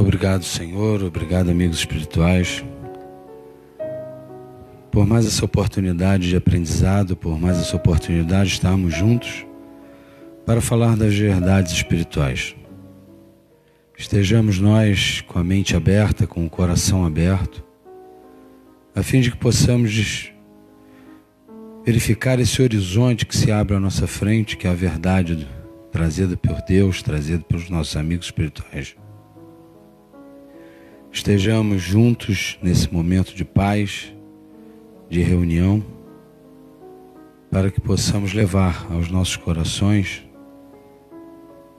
Obrigado, Senhor, obrigado, amigos espirituais, por mais essa oportunidade de aprendizado, por mais essa oportunidade de estarmos juntos para falar das verdades espirituais. Estejamos nós com a mente aberta, com o coração aberto, a fim de que possamos verificar esse horizonte que se abre à nossa frente, que é a verdade trazida por Deus, trazida pelos nossos amigos espirituais. Estejamos juntos nesse momento de paz, de reunião, para que possamos levar aos nossos corações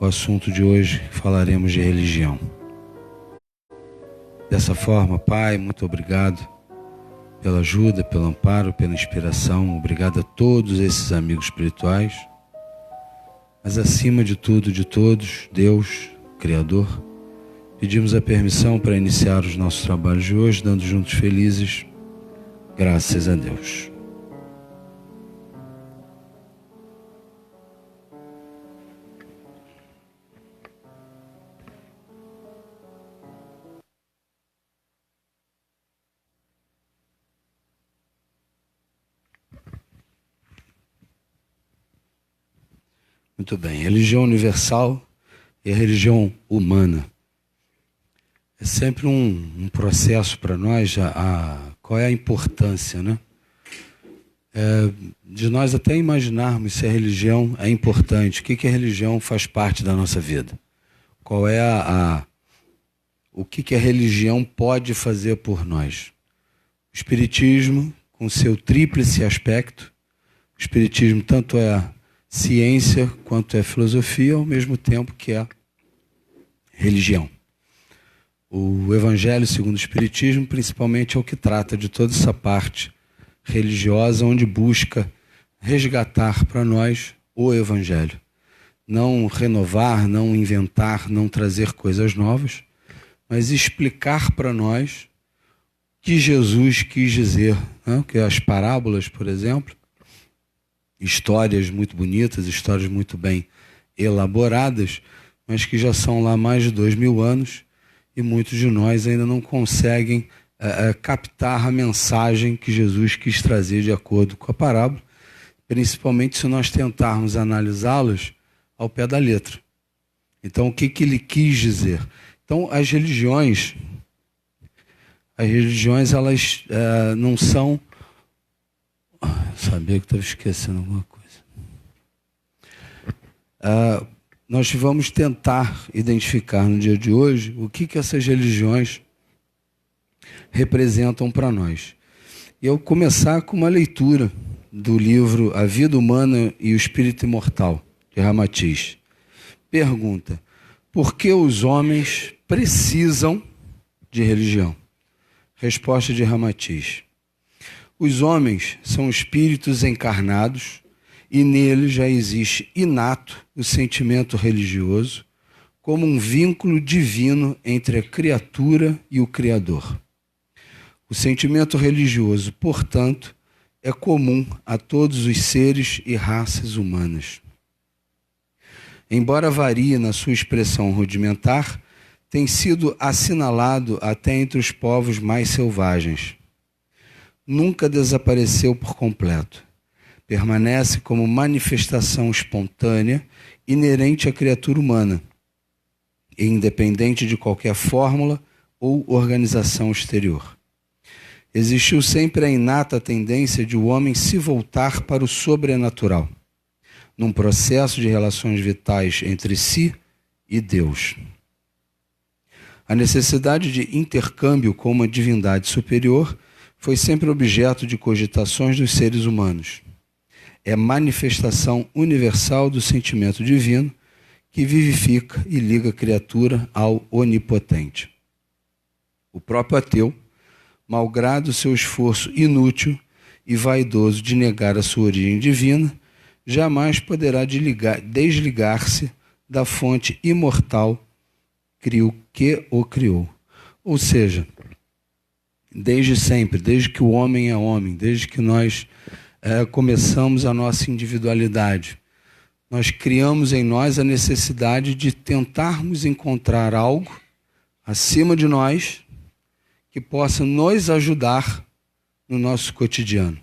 o assunto de hoje, que falaremos de religião. Dessa forma, Pai, muito obrigado pela ajuda, pelo amparo, pela inspiração. Obrigado a todos esses amigos espirituais, mas acima de tudo, de todos, Deus, Criador, pedimos a permissão para iniciar os nossos trabalhos de hoje, dando juntos felizes, graças a Deus. Muito bem, religião universal e a religião humana. É sempre um processo para nós, qual é a importância, né? De nós até imaginarmos se a religião é importante, o que a religião faz parte da nossa vida. Qual é o que a religião pode fazer por nós. O Espiritismo, com seu tríplice aspecto, o Espiritismo tanto é ciência quanto é filosofia, ao mesmo tempo que é religião. O Evangelho segundo o Espiritismo, principalmente, é o que trata de toda essa parte religiosa, onde busca resgatar para nós o Evangelho. Não renovar, não inventar, não trazer coisas novas, mas explicar para nós o que Jesus quis dizer, né? Que as parábolas, por exemplo, histórias muito bonitas, histórias muito bem elaboradas, mas que já são lá mais de 2000 anos e muitos de nós ainda não conseguem captar a mensagem que Jesus quis trazer de acordo com a parábola, principalmente se nós tentarmos analisá-las ao pé da letra. Então, o que ele quis dizer? Então, as religiões elas não são... Sabia que estava esquecendo alguma coisa. Nós vamos tentar identificar no dia de hoje o que essas religiões representam para nós. E eu começar com uma leitura do livro A Vida Humana e o Espírito Imortal, de Ramatiz. Pergunta: por que os homens precisam de religião? Resposta de Ramatiz: os homens são espíritos encarnados e neles já existe inato o sentimento religioso como um vínculo divino entre a criatura e o Criador. O sentimento religioso, portanto, é comum a todos os seres e raças humanas. Embora varie na sua expressão rudimentar, tem sido assinalado até entre os povos mais selvagens. Nunca desapareceu por completo. Permanece como manifestação espontânea inerente à criatura humana e independente de qualquer fórmula ou organização exterior. Existiu sempre a inata tendência de o homem se voltar para o sobrenatural, num processo de relações vitais entre si e Deus. A necessidade de intercâmbio com uma divindade superior foi sempre objeto de cogitações dos seres humanos. É manifestação universal do sentimento divino que vivifica e liga a criatura ao onipotente. O próprio ateu, malgrado seu esforço inútil e vaidoso de negar a sua origem divina, jamais poderá desligar-se da fonte imortal que o criou. Ou seja, desde sempre, desde que o homem é homem, desde que nós começamos a nossa individualidade, nós criamos em nós a necessidade de tentarmos encontrar algo acima de nós que possa nos ajudar no nosso cotidiano.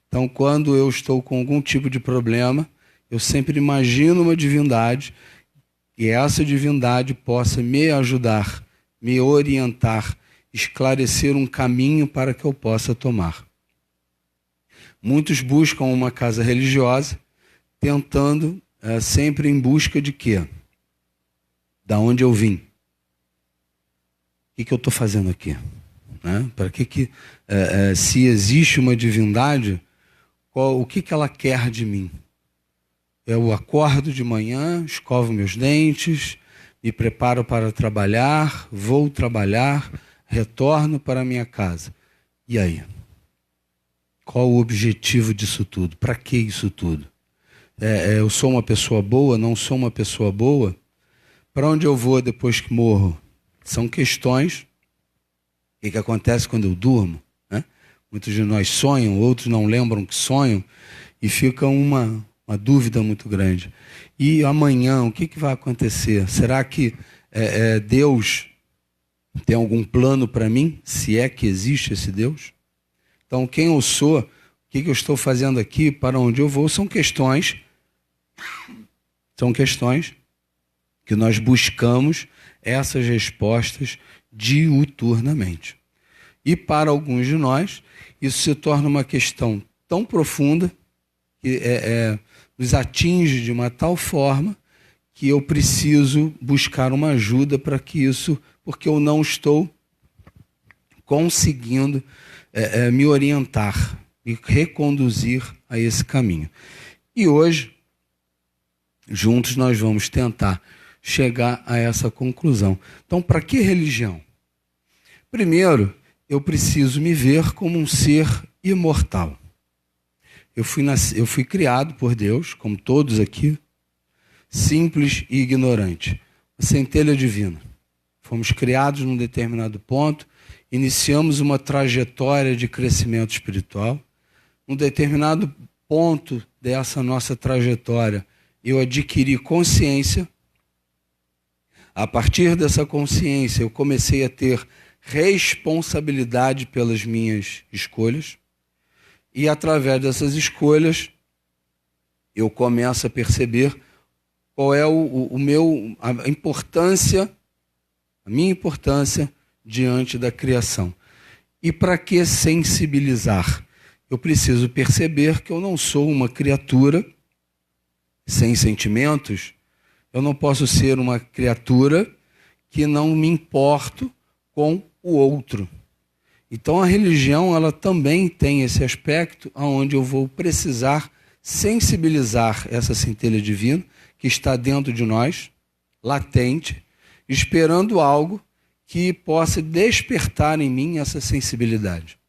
Então, quando eu estou com algum tipo de problema, eu sempre imagino uma divindade e essa divindade possa me ajudar, me orientar, esclarecer um caminho para que eu possa tomar. Muitos buscam uma casa religiosa, tentando, sempre em busca de quê? Da onde eu vim. O que eu estou fazendo aqui? Né? Para que se existe uma divindade, o que ela quer de mim? Eu acordo de manhã, escovo meus dentes, me preparo para trabalhar, vou trabalhar, retorno para a minha casa. E aí? Qual o objetivo disso tudo? Para que isso tudo? Eu sou uma pessoa boa? Não sou uma pessoa boa? Para onde eu vou depois que morro? São questões. O que acontece quando eu durmo? Né? Muitos de nós sonham, outros não lembram que sonham, e fica uma dúvida muito grande. E amanhã, o que vai acontecer? Será que Deus tem algum plano para mim? Se é que existe esse Deus? Então, quem eu sou, o que eu estou fazendo aqui, para onde eu vou, são questões que nós buscamos essas respostas diuturnamente. E para alguns de nós, isso se torna uma questão tão profunda, que nos atinge de uma tal forma, que eu preciso buscar uma ajuda para que isso, porque eu não estou conseguindo me orientar, me reconduzir a esse caminho. E hoje, juntos nós vamos tentar chegar a essa conclusão. Então, para que religião? Primeiro, eu preciso me ver como um ser imortal. Eu fui criado por Deus, como todos aqui, simples e ignorante. Uma centelha divina. Fomos criados num determinado ponto, iniciamos uma trajetória de crescimento espiritual. Num determinado ponto dessa nossa trajetória, eu adquiri consciência. A partir dessa consciência, eu comecei a ter responsabilidade pelas minhas escolhas. E através dessas escolhas, eu começo a perceber qual é a minha importância diante da criação. E para que sensibilizar? Eu preciso perceber que eu não sou uma criatura sem sentimentos. Eu não posso ser uma criatura que não me importo com o outro. Então a religião, ela também tem esse aspecto onde eu vou precisar sensibilizar essa centelha divina que está dentro de nós, latente, esperando algo que possa despertar em mim essa sensibilidade.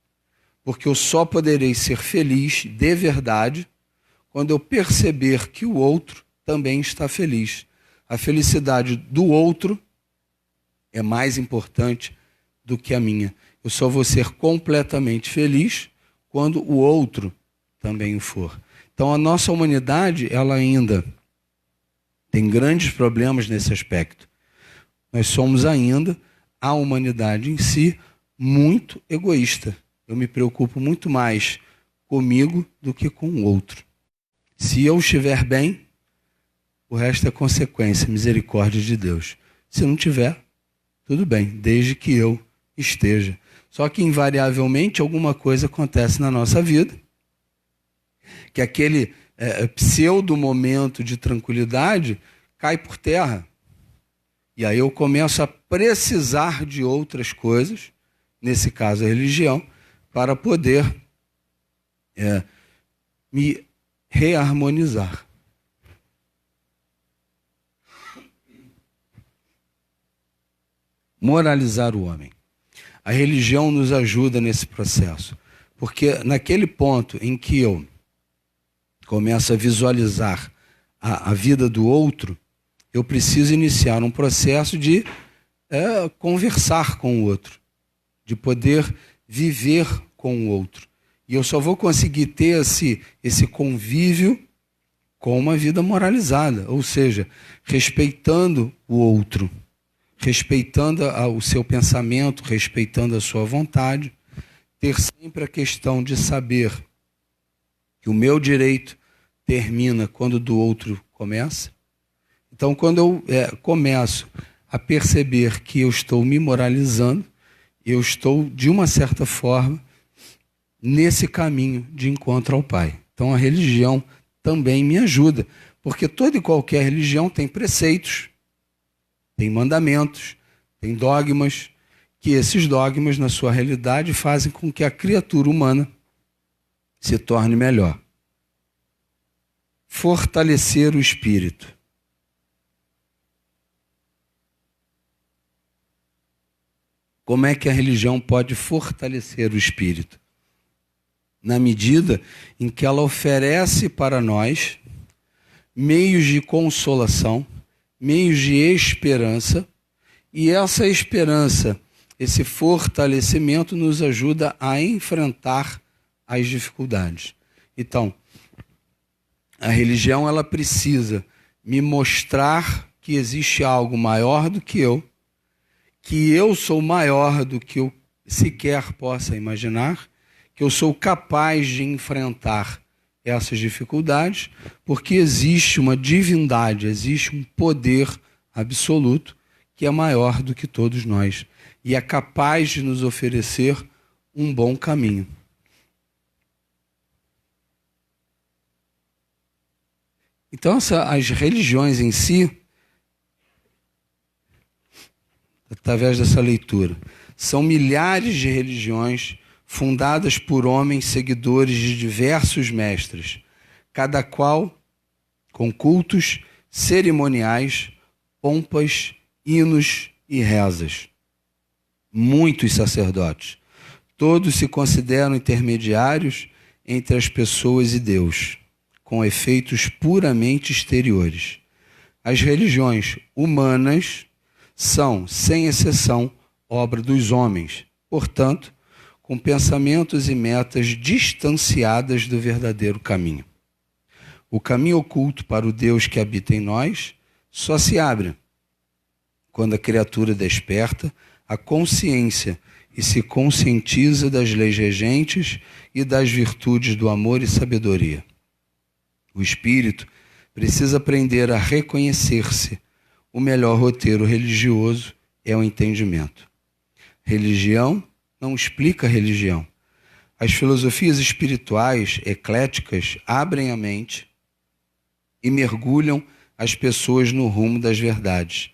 Porque eu só poderei ser feliz de verdade quando eu perceber que o outro também está feliz. A felicidade do outro é mais importante do que a minha. Eu só vou ser completamente feliz quando o outro também o for. Então a nossa humanidade, ela ainda tem grandes problemas nesse aspecto. Nós somos ainda, a humanidade em si, muito egoísta. Eu me preocupo muito mais comigo do que com o outro. Se eu estiver bem, o resto é consequência, misericórdia de Deus. Se não tiver, tudo bem, desde que eu esteja. Só que invariavelmente alguma coisa acontece na nossa vida, que aquele pseudo momento de tranquilidade cai por terra. E aí eu começo a precisar de outras coisas, nesse caso a religião, para poder me reharmonizar. Moralizar o homem. A religião nos ajuda nesse processo, porque naquele ponto em que eu começo a visualizar a vida do outro, eu preciso iniciar um processo de conversar com o outro, de poder viver com o outro. E eu só vou conseguir ter esse convívio com uma vida moralizada, ou seja, respeitando o outro, respeitando o seu pensamento, respeitando a sua vontade, ter sempre a questão de saber que o meu direito termina quando o do outro começa. Então, quando eu começo a perceber que eu estou me moralizando, eu estou, de uma certa forma, nesse caminho de encontro ao Pai. Então, a religião também me ajuda, porque toda e qualquer religião tem preceitos, tem mandamentos, tem dogmas, que esses dogmas, na sua realidade, fazem com que a criatura humana se torne melhor. Fortalecer o espírito. Como é que a religião pode fortalecer o espírito? Na medida em que ela oferece para nós meios de consolação, meios de esperança, e essa esperança, esse fortalecimento nos ajuda a enfrentar as dificuldades. Então, a religião ela precisa me mostrar que existe algo maior do que eu sou maior do que eu sequer possa imaginar, que eu sou capaz de enfrentar essas dificuldades, porque existe uma divindade, existe um poder absoluto que é maior do que todos nós e é capaz de nos oferecer um bom caminho. Então, as religiões em si, através dessa leitura, são milhares de religiões fundadas por homens seguidores de diversos mestres, cada qual com cultos cerimoniais, pompas, hinos e rezas. Muitos sacerdotes, todos se consideram intermediários entre as pessoas e Deus, com efeitos puramente exteriores. As religiões humanas são, sem exceção, obra dos homens, portanto, com pensamentos e metas distanciadas do verdadeiro caminho. O caminho oculto para o Deus que habita em nós só se abre quando a criatura desperta a consciência e se conscientiza das leis regentes e das virtudes do amor e sabedoria. O espírito precisa aprender a reconhecer-se. O melhor roteiro religioso é o entendimento. Religião não explica a religião. As filosofias espirituais ecléticas abrem a mente e mergulham as pessoas no rumo das verdades.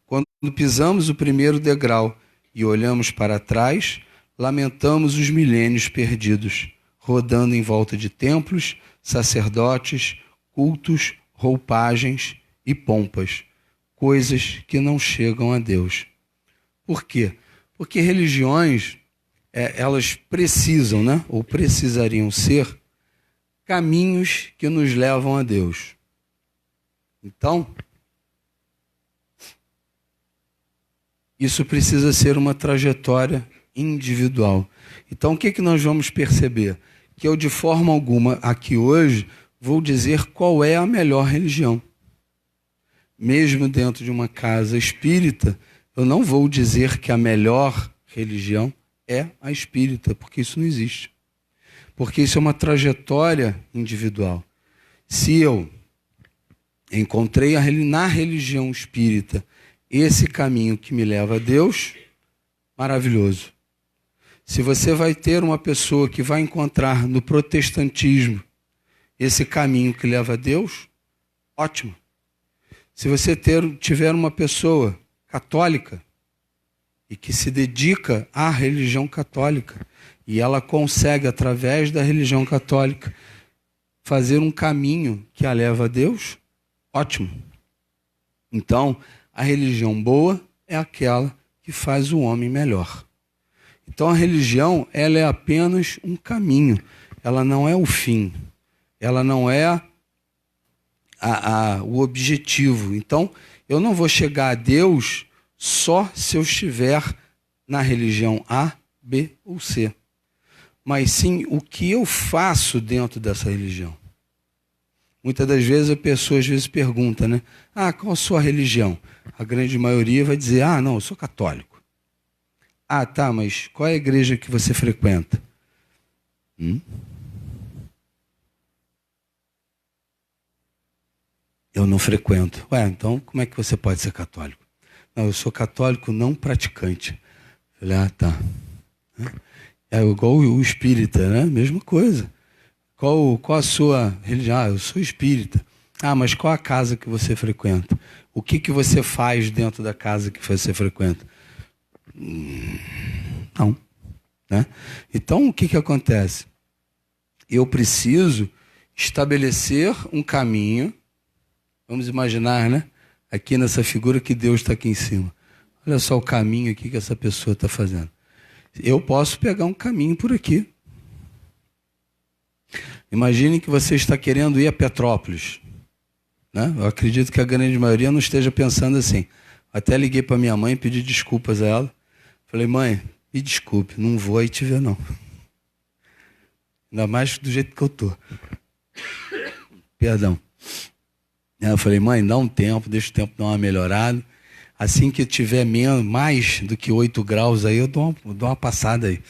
Quando pisamos o primeiro degrau e olhamos para trás, lamentamos os milênios perdidos, rodando em volta de templos, sacerdotes, cultos, roupagens e pompas, coisas que não chegam a Deus. Por quê? Porque religiões, elas precisam, ou precisariam ser, caminhos que nos levam a Deus. Então, isso precisa ser uma trajetória individual. Então, o que nós vamos perceber? Que eu, de forma alguma, aqui hoje, vou dizer qual é a melhor religião. Mesmo dentro de uma casa espírita, eu não vou dizer que a melhor religião é a espírita, porque isso não existe. Porque isso é uma trajetória individual. Se eu encontrei na religião espírita esse caminho que me leva a Deus, maravilhoso. Se você vai ter uma pessoa que vai encontrar no protestantismo esse caminho que leva a Deus, ótimo. Se você tiver uma pessoa católica e que se dedica à religião católica e ela consegue, através da religião católica, fazer um caminho que a leva a Deus, ótimo. Então, a religião boa é aquela que faz o homem melhor. Então, a religião, ela é apenas um caminho. Ela não é o fim. Ela não é o objetivo. Então, eu não vou chegar a Deus só se eu estiver na religião A, B ou C. Mas sim o que eu faço dentro dessa religião. Muitas das vezes a pessoa pergunta, qual a sua religião? A grande maioria vai dizer, não, eu sou católico. Tá, mas qual é a igreja que você frequenta? Eu não frequento. Então como é que você pode ser católico? Não, eu sou católico não praticante. Falei, tá. É igual o espírita, né? Mesma coisa. Qual a sua religião? Eu sou espírita. Mas qual a casa que você frequenta? O que você faz dentro da casa que você frequenta? Não. Né? Então, o que acontece? Eu preciso estabelecer um caminho. Vamos imaginar, né? Aqui nessa figura que Deus está aqui em cima. Olha só o caminho aqui que essa pessoa está fazendo. Eu posso pegar um caminho por aqui. Imagine que você está querendo ir a Petrópolis. Né? Eu acredito que a grande maioria não esteja pensando assim. Até liguei para minha mãe e pedi desculpas a ela. Falei, mãe, me desculpe, não vou aí te ver não. Ainda mais do jeito que eu estou. Perdão. Eu falei, mãe, dá um tempo, deixa o tempo dar uma melhorada. Assim que tiver mais do que 8 graus aí, eu dou uma passada aí.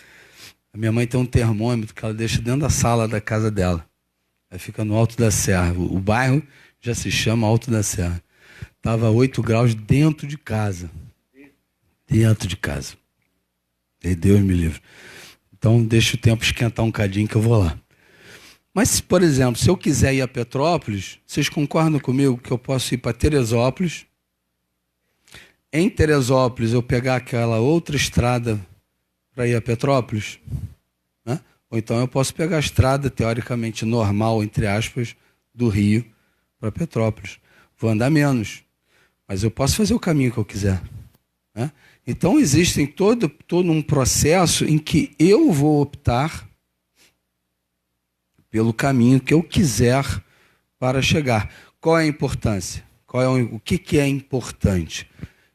A minha mãe tem um termômetro que ela deixa dentro da sala da casa dela. Aí fica no Alto da Serra. O bairro já se chama Alto da Serra. Estava 8 graus dentro de casa. Dentro de casa. E Deus me livre. Então deixa o tempo esquentar um cadinho que eu vou lá. Mas, por exemplo, se eu quiser ir a Petrópolis, vocês concordam comigo que eu posso ir para Teresópolis? Em Teresópolis eu pegar aquela outra estrada para ir a Petrópolis? Né? Ou então eu posso pegar a estrada teoricamente normal, entre aspas, do Rio para Petrópolis. Vou andar menos, mas eu posso fazer o caminho que eu quiser. Né? Então existe todo um processo em que eu vou optar pelo caminho que eu quiser para chegar. Qual é a importância? O que é importante?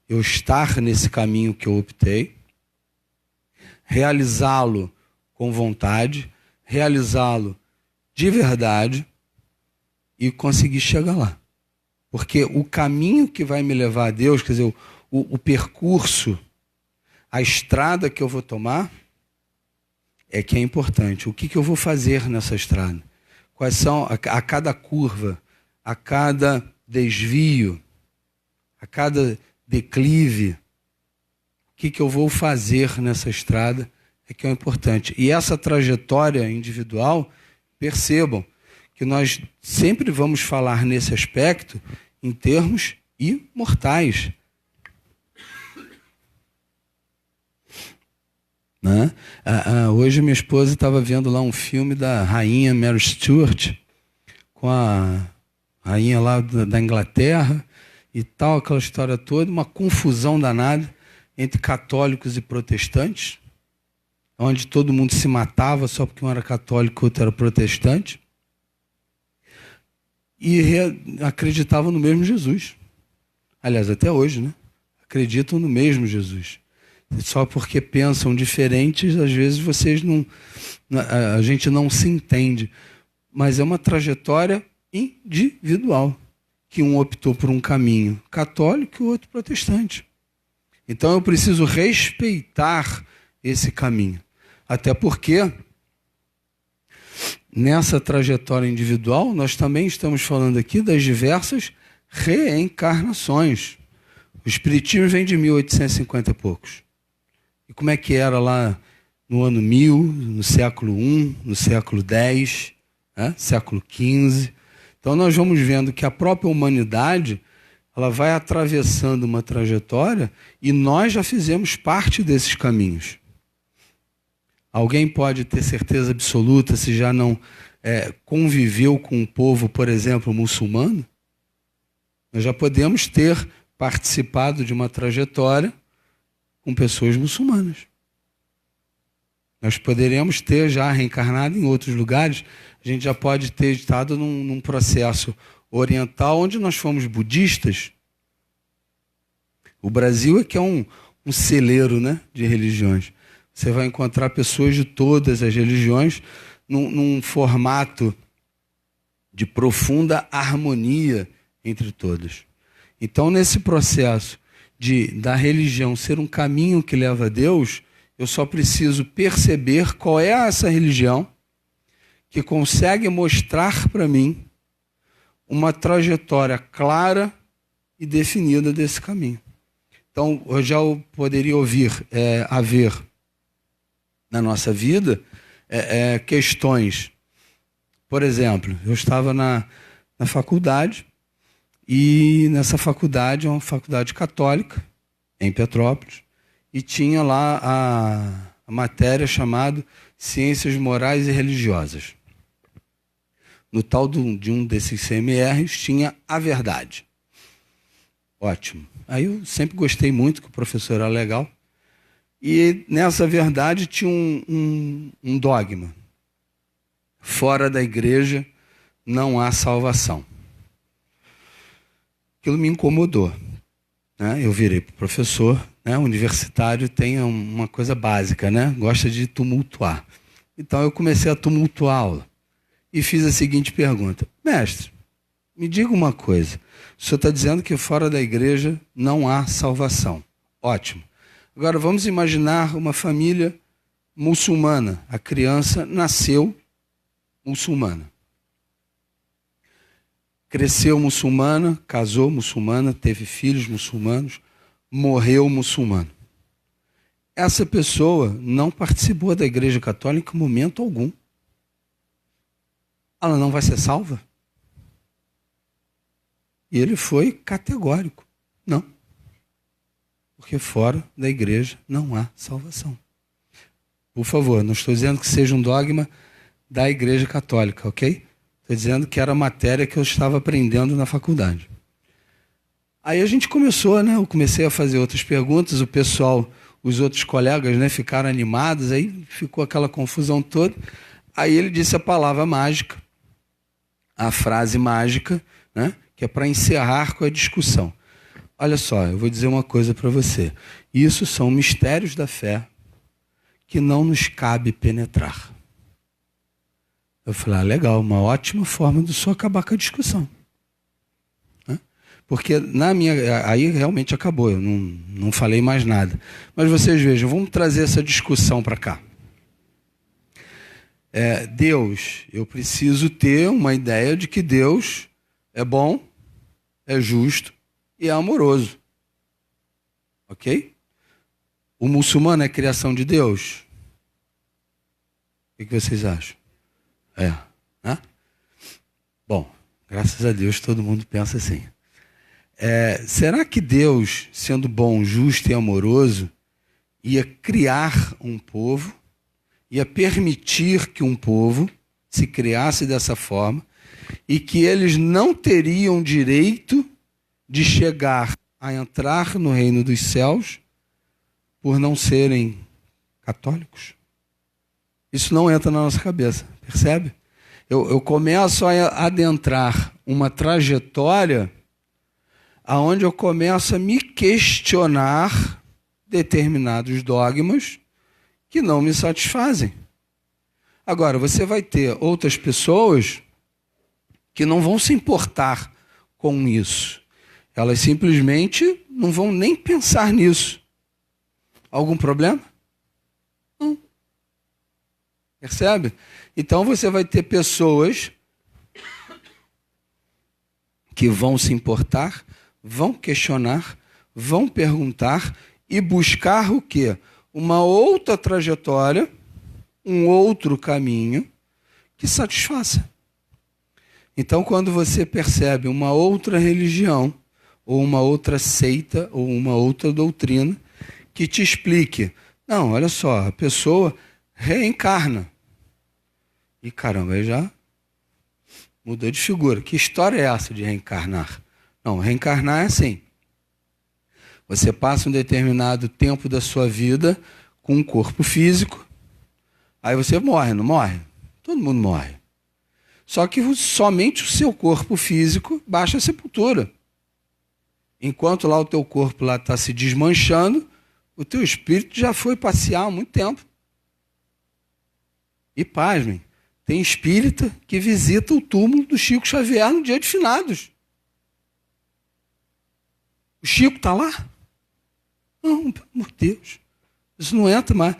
Eu estar nesse caminho que eu optei, realizá-lo com vontade, realizá-lo de verdade e conseguir chegar lá. Porque o caminho que vai me levar a Deus, quer dizer, o percurso, a estrada que eu vou tomar, é que é importante. O que eu vou fazer nessa estrada? Quais são, a cada curva, a cada desvio, a cada declive, o que eu vou fazer nessa estrada é que é importante. E essa trajetória individual, percebam que nós sempre vamos falar nesse aspecto em termos imortais. Né? Hoje minha esposa estava vendo lá um filme da rainha Mary Stuart, com a rainha lá da Inglaterra e tal, aquela história toda, uma confusão danada entre católicos e protestantes, onde todo mundo se matava só porque um era católico e outro era protestante, e acreditavam no mesmo Jesus. Aliás, até hoje, né? Acreditam no mesmo Jesus. Só porque pensam diferentes, às vezes a gente não se entende. Mas é uma trajetória individual, que um optou por um caminho católico e o outro protestante. Então eu preciso respeitar esse caminho. Até porque, nessa trajetória individual, nós também estamos falando aqui das diversas reencarnações. O Espiritismo vem de 1850 e poucos. E como é que era lá no ano 1000, no século I, no século X, né? Século XV? Então nós vamos vendo que a própria humanidade ela vai atravessando uma trajetória e nós já fizemos parte desses caminhos. Alguém pode ter certeza absoluta se já não conviveu com um povo, por exemplo, muçulmano? Nós já podemos ter participado de uma trajetória com pessoas muçulmanas. Nós poderíamos ter já reencarnado em outros lugares, a gente já pode ter estado num processo oriental onde nós fomos budistas. O Brasil é que é um celeiro, né, de religiões. Você vai encontrar pessoas de todas as religiões num formato de profunda harmonia entre todas. Então, nesse processo da religião ser um caminho que leva a Deus, eu só preciso perceber qual é essa religião que consegue mostrar para mim uma trajetória clara e definida desse caminho. Então, eu já poderia haver na nossa vida questões. Por exemplo, eu estava na faculdade, e nessa faculdade, é uma faculdade católica, em Petrópolis, e tinha lá a matéria chamada Ciências Morais e Religiosas. No tal de um desses CMRs tinha a verdade. Ótimo. Aí eu sempre gostei muito, que o professor era legal. E nessa verdade tinha um dogma. Fora da igreja não há salvação. Aquilo me incomodou. Né? Eu virei para o professor, né? O universitário tem uma coisa básica, né? Gosta de tumultuar. Então eu comecei a tumultuar a aula e fiz a seguinte pergunta: mestre, me diga uma coisa. O senhor está dizendo que fora da igreja não há salvação. Ótimo. Agora vamos imaginar uma família muçulmana. A criança nasceu muçulmana. Cresceu muçulmana, casou muçulmana, teve filhos muçulmanos, morreu muçulmano. Essa pessoa não participou da Igreja Católica em momento algum. Ela não vai ser salva? E ele foi categórico. Não. Porque fora da igreja não há salvação. Por favor, não estou dizendo que seja um dogma da Igreja Católica, ok? Estou dizendo que era a matéria que eu estava aprendendo na faculdade. Aí a gente começou, né? Eu comecei a fazer outras perguntas, o pessoal, os outros colegas, né, ficaram animados, aí ficou aquela confusão toda. Aí ele disse a palavra mágica, a frase mágica, né, que é para encerrar com a discussão. Olha só, eu vou dizer uma coisa para você. Isso são mistérios da fé que não nos cabe penetrar. Eu falei, legal, uma ótima forma do senhor acabar com a discussão. Porque aí realmente acabou, eu não falei mais nada. Mas vocês vejam, vamos trazer essa discussão para cá. Deus, eu preciso ter uma ideia de que Deus é bom, é justo e é amoroso. Ok? O muçulmano é criação de Deus? O que vocês acham? Né? Bom, graças a Deus todo mundo pensa assim. Será que Deus, sendo bom, justo e amoroso, ia criar um povo, ia permitir que um povo se criasse dessa forma e que eles não teriam direito de chegar a entrar no reino dos céus por não serem católicos? Isso não entra na nossa cabeça, percebe? Eu começo a adentrar uma trajetória aonde eu começo a me questionar determinados dogmas que não me satisfazem. Agora, você vai ter outras pessoas que não vão se importar com isso. Elas simplesmente não vão nem pensar nisso. Algum problema? Não. Percebe? Então você vai ter pessoas que vão se importar, vão questionar, vão perguntar e buscar o quê? Uma outra trajetória, um outro caminho que satisfaça. Então, quando você percebe uma outra religião, ou uma outra seita, ou uma outra doutrina, que te explique, não, olha só, a pessoa reencarna. E caramba, aí já mudou de figura. Que história é essa de reencarnar? Não, reencarnar é assim. Você passa um determinado tempo da sua vida com um corpo físico, aí você morre, não morre? Todo mundo morre. Só que somente o seu corpo físico baixa a sepultura. Enquanto lá o teu corpo lá está se desmanchando, o teu espírito já foi passear há muito tempo. E pasmem, tem espírita que visita o túmulo do Chico Xavier no dia de finados. O Chico está lá? Não, pelo amor de Deus. Isso não entra mais.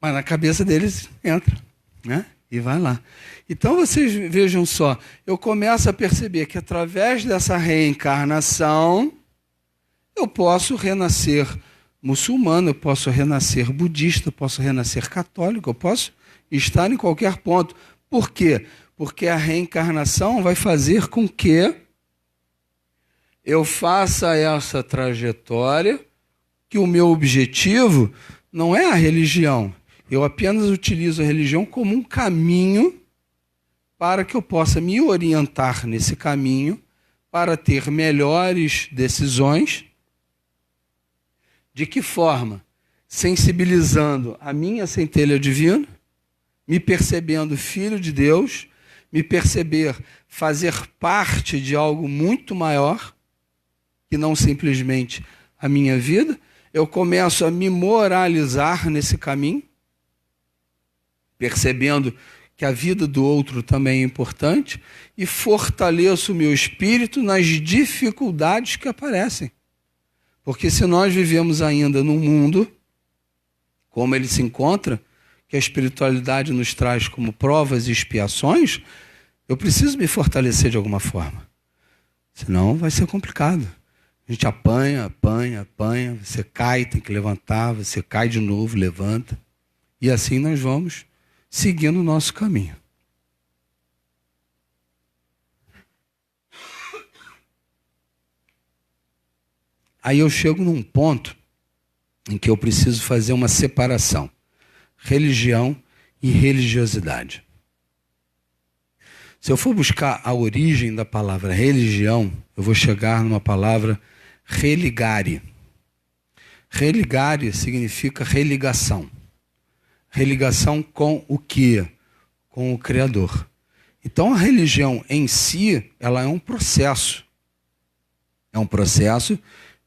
Mas na cabeça deles entra, né? E vai lá. Então vocês vejam só, eu começo a perceber que através dessa reencarnação, eu posso renascer muçulmano, eu posso renascer budista, eu posso renascer católico, eu posso estar em qualquer ponto. Por quê? Porque a reencarnação vai fazer com que eu faça essa trajetória, que o meu objetivo não é a religião. Eu apenas utilizo a religião como um caminho para que eu possa me orientar nesse caminho para ter melhores decisões. De que forma? Sensibilizando a minha centelha divina, me percebendo filho de Deus, me perceber fazer parte de algo muito maior, que não simplesmente a minha vida. Eu começo a me moralizar nesse caminho, percebendo que a vida do outro também é importante, e fortaleço o meu espírito nas dificuldades que aparecem. Porque se nós vivemos ainda num mundo, como ele se encontra, que a espiritualidade nos traz como provas e expiações, eu preciso me fortalecer de alguma forma. Senão vai ser complicado. A gente apanha, apanha, apanha, você cai, tem que levantar, você cai de novo, levanta. E assim nós vamos seguindo o nosso caminho. Aí eu chego num ponto em que eu preciso fazer uma separação. Religião e religiosidade. Se eu for buscar a origem da palavra religião, eu vou chegar numa palavra religare. Religare significa religação. Religação com o quê? Com o Criador. Então a religião em si, ela é um processo. É um processo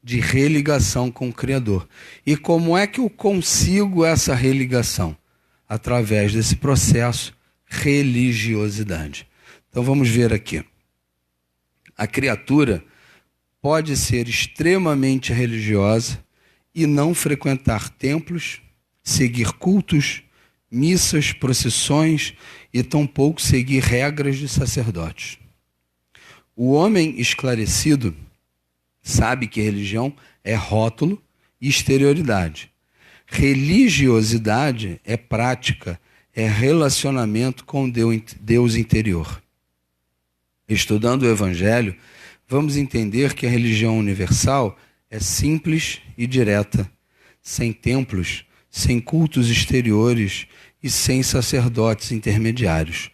de religação com o Criador. E como é que eu consigo essa religação? Através desse processo, religiosidade. Então vamos ver aqui. A criatura pode ser extremamente religiosa e não frequentar templos, seguir cultos, missas, procissões e tampouco seguir regras de sacerdotes. O homem esclarecido sabe que religião é rótulo e exterioridade. Religiosidade é prática, é relacionamento com Deus interior. Estudando o Evangelho, vamos entender que a religião universal é simples e direta, sem templos, sem cultos exteriores e sem sacerdotes intermediários.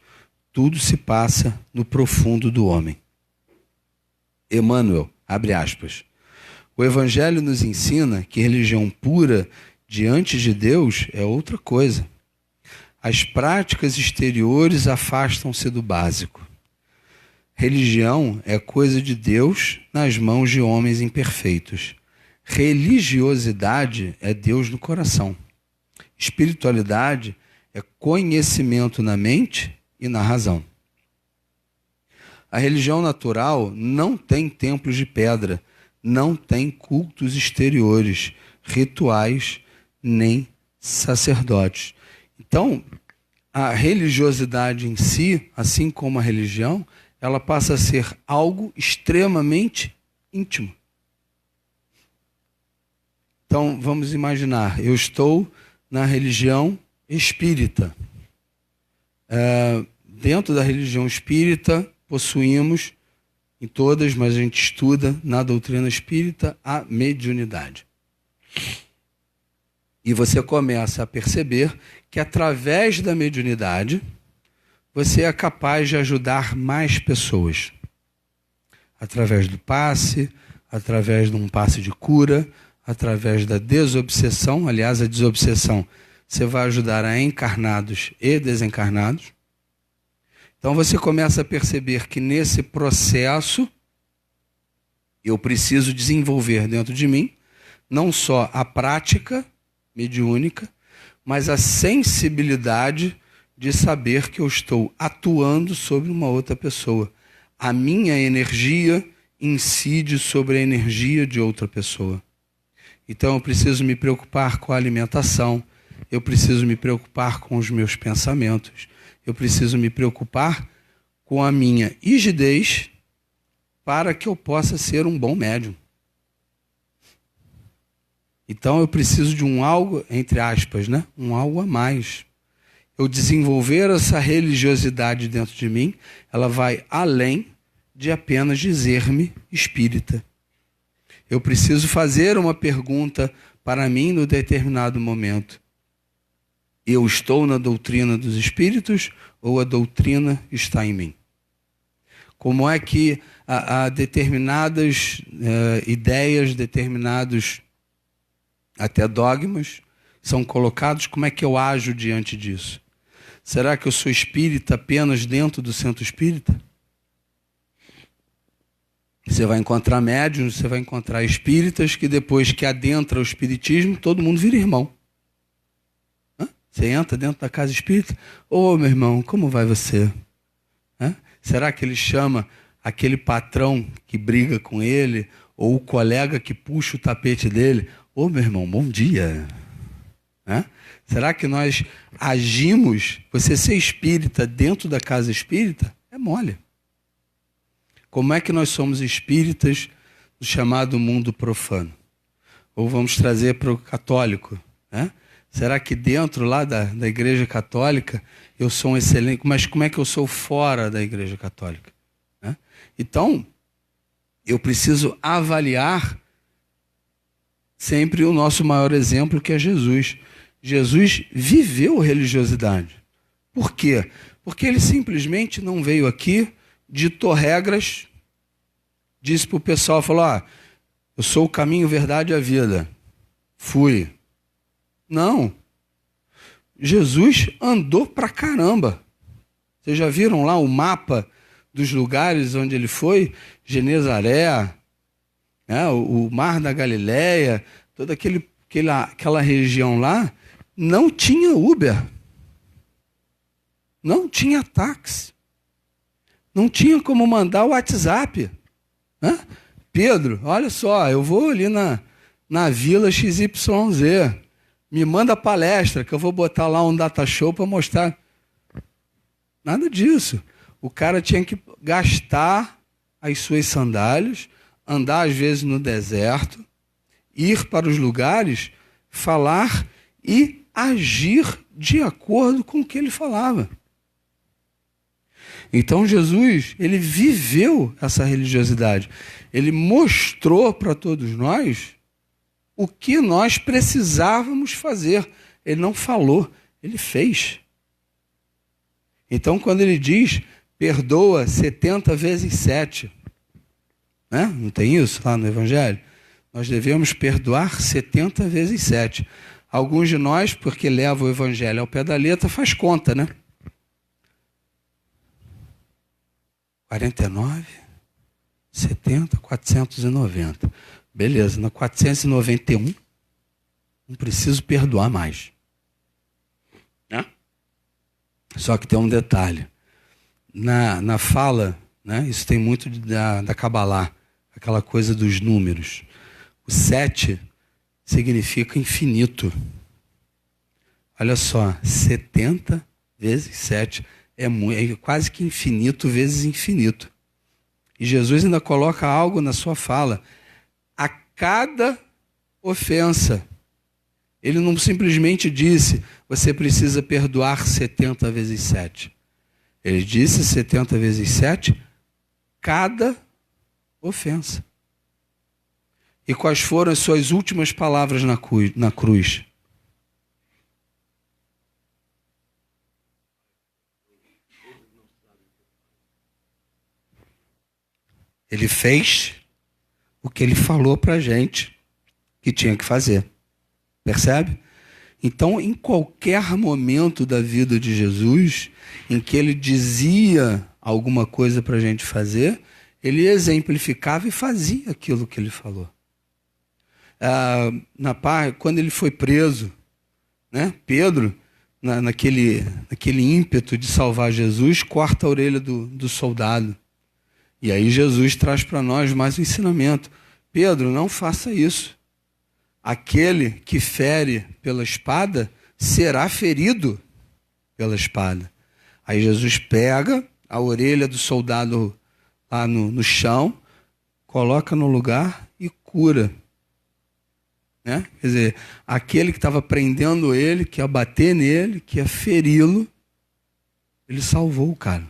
Tudo se passa no profundo do homem. Emmanuel, abre aspas. O Evangelho nos ensina que religião pura diante de Deus é outra coisa. As práticas exteriores afastam-se do básico. Religião é coisa de Deus nas mãos de homens imperfeitos. Religiosidade é Deus no coração. Espiritualidade é conhecimento na mente e na razão. A religião natural não tem templos de pedra, não tem cultos exteriores, rituais, nem sacerdotes. Então, a religiosidade em si, assim como a religião, ela passa a ser algo extremamente íntimo. Então, vamos imaginar, eu estou na religião espírita. Dentro da religião espírita, possuímos, em todas, mas a gente estuda na doutrina espírita, a mediunidade. E você começa a perceber que através da mediunidade, você é capaz de ajudar mais pessoas. Através do passe, através de um passe de cura, através da desobsessão. Aliás, a desobsessão, você vai ajudar a encarnados e desencarnados. Então você começa a perceber que nesse processo eu preciso desenvolver dentro de mim não só a prática mediúnica, mas a sensibilidade de saber que eu estou atuando sobre uma outra pessoa. A minha energia incide sobre a energia de outra pessoa. Então eu preciso me preocupar com a alimentação, eu preciso me preocupar com os meus pensamentos, eu preciso me preocupar com a minha rigidez para que eu possa ser um bom médium. Então eu preciso de um algo, entre aspas, né? Um algo a mais. Eu desenvolver essa religiosidade dentro de mim, ela vai além de apenas dizer-me espírita. Eu preciso fazer uma pergunta para mim no determinado momento. Eu estou na doutrina dos espíritos ou a doutrina está em mim? Como é que há determinadas ideias, determinados até dogmas são colocados, como é que eu ajo diante disso? Será que eu sou espírita apenas dentro do centro espírita? Você vai encontrar médiuns, você vai encontrar espíritas que depois que adentra o espiritismo, todo mundo vira irmão. Você entra dentro da casa espírita, ô meu irmão, como vai você? Será que ele chama aquele patrão que briga com ele, ou o colega que puxa o tapete dele, ô meu irmão, bom dia? Será que nós agimos, você ser espírita dentro da casa espírita, é mole. Como é que nós somos espíritas do chamado mundo profano? Ou vamos trazer para o católico, Será que dentro lá da igreja católica eu sou um excelente, mas como é que eu sou fora da igreja católica? Então, eu preciso avaliar sempre o nosso maior exemplo, que é Jesus. Jesus viveu religiosidade. Por quê? Porque ele simplesmente não veio aqui, ditou regras, disse para o pessoal, falou, eu sou o caminho, verdade e a vida. Fui. Não. Jesus andou pra caramba. Vocês já viram lá o mapa dos lugares onde ele foi? Genezaré, o Mar da Galileia, toda aquela região lá, não tinha Uber. Não tinha táxi. Não tinha como mandar o WhatsApp. Pedro, olha só, eu vou ali na Vila XYZ. Me manda a palestra, que eu vou botar lá um data show para mostrar. Nada disso. O cara tinha que gastar as suas sandálias, andar às vezes no deserto, ir para os lugares, falar e agir de acordo com o que ele falava. Então Jesus, ele viveu essa religiosidade. Ele mostrou para todos nós o que nós precisávamos fazer. Ele não falou, ele fez. Então, quando ele diz, perdoa 70 vezes 7, não tem isso lá no Evangelho? Nós devemos perdoar 70 vezes 7. Alguns de nós, porque levam o Evangelho ao pé da letra, faz conta, 49, 70, 490. Beleza, na 491, não preciso perdoar mais. Só que tem um detalhe. Na fala, isso tem muito da Cabalá, aquela coisa dos números. O 7 significa infinito. Olha só, 70 vezes 7 é quase que infinito vezes infinito. E Jesus ainda coloca algo na sua fala. A cada ofensa, ele não simplesmente disse, você precisa perdoar 70 vezes 7. Ele disse 70 vezes 7, cada ofensa. E quais foram as suas últimas palavras na cruz? Ele fez o que ele falou para a gente que tinha que fazer. Percebe? Então, em qualquer momento da vida de Jesus, em que ele dizia alguma coisa para a gente fazer, ele exemplificava e fazia aquilo que ele falou. Quando ele foi preso, Pedro, naquele ímpeto de salvar Jesus, corta a orelha do soldado. E aí Jesus traz para nós mais um ensinamento. Pedro, não faça isso. Aquele que fere pela espada será ferido pela espada. Aí Jesus pega a orelha do soldado lá no chão, coloca no lugar e cura. Né? Quer dizer, aquele que estava prendendo ele, que ia bater nele, que ia feri-lo, ele salvou o cara.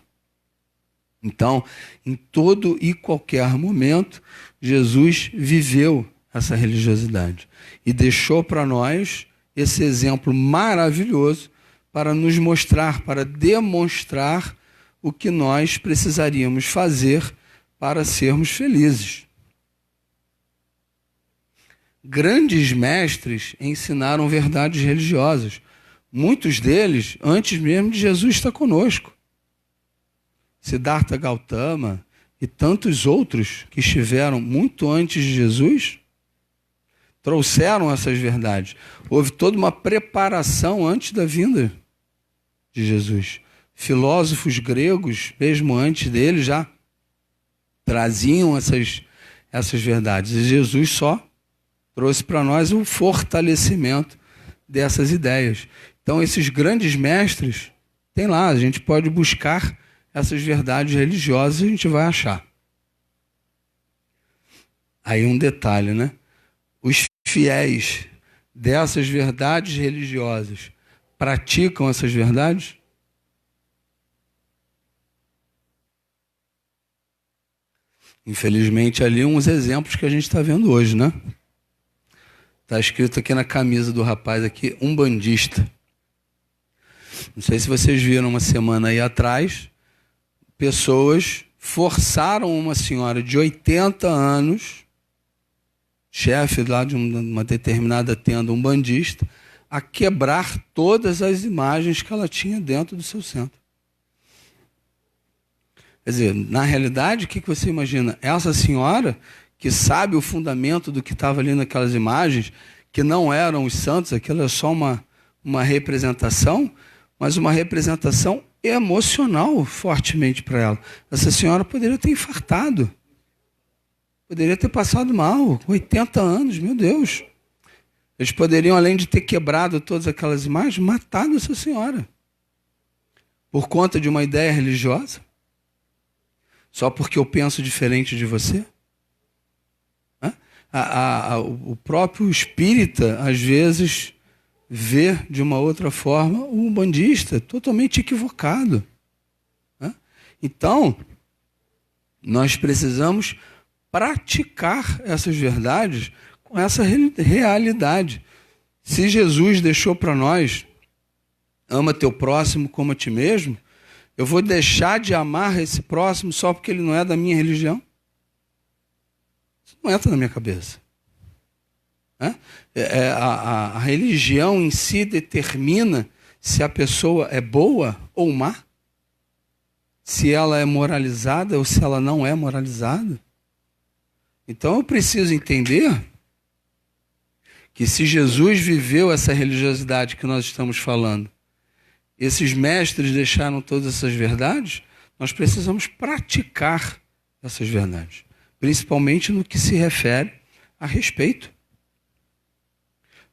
Então, em todo e qualquer momento, Jesus viveu essa religiosidade e deixou para nós esse exemplo maravilhoso para nos mostrar, para demonstrar o que nós precisaríamos fazer para sermos felizes. Grandes mestres ensinaram verdades religiosas, muitos deles antes mesmo de Jesus estar conosco. Siddhartha Gautama e tantos outros que estiveram muito antes de Jesus trouxeram essas verdades. Houve toda uma preparação antes da vinda de Jesus. Filósofos gregos, mesmo antes dele, já traziam essas verdades. E Jesus só trouxe para nós o fortalecimento dessas ideias. Então, esses grandes mestres, tem lá, a gente pode buscar essas verdades religiosas e a gente vai achar. Aí um detalhe, né? Os fiéis dessas verdades religiosas praticam essas verdades? Infelizmente, ali uns exemplos que a gente está vendo hoje, né? Está escrito aqui na camisa do rapaz aqui, umbandista. Não sei se vocês viram uma semana aí atrás, pessoas forçaram uma senhora de 80 anos, chefe lá de uma determinada tenda umbandista, a quebrar todas as imagens que ela tinha dentro do seu centro. Quer dizer, na realidade, o que você imagina? Essa senhora, que sabe o fundamento do que estava ali naquelas imagens, que não eram os santos, aquilo é só uma representação, mas uma representação emocional fortemente para ela. Essa senhora poderia ter infartado, poderia ter passado mal, 80 anos, meu Deus. Eles poderiam, além de ter quebrado todas aquelas imagens, matado essa senhora. Por conta de uma ideia religiosa? Só porque eu penso diferente de você? O próprio espírita, às vezes, vê de uma outra forma o umbandista totalmente equivocado. Então, nós precisamos praticar essas verdades com essa realidade. Se Jesus deixou para nós, ama teu próximo como a ti mesmo, eu vou deixar de amar esse próximo só porque ele não é da minha religião? Isso não entra na minha cabeça. A religião em si determina se a pessoa é boa ou má, se ela é moralizada ou se ela não é moralizada. Então eu preciso entender que se Jesus viveu essa religiosidade que nós estamos falando, esses mestres deixaram todas essas verdades, nós precisamos praticar essas verdades, principalmente no que se refere a respeito.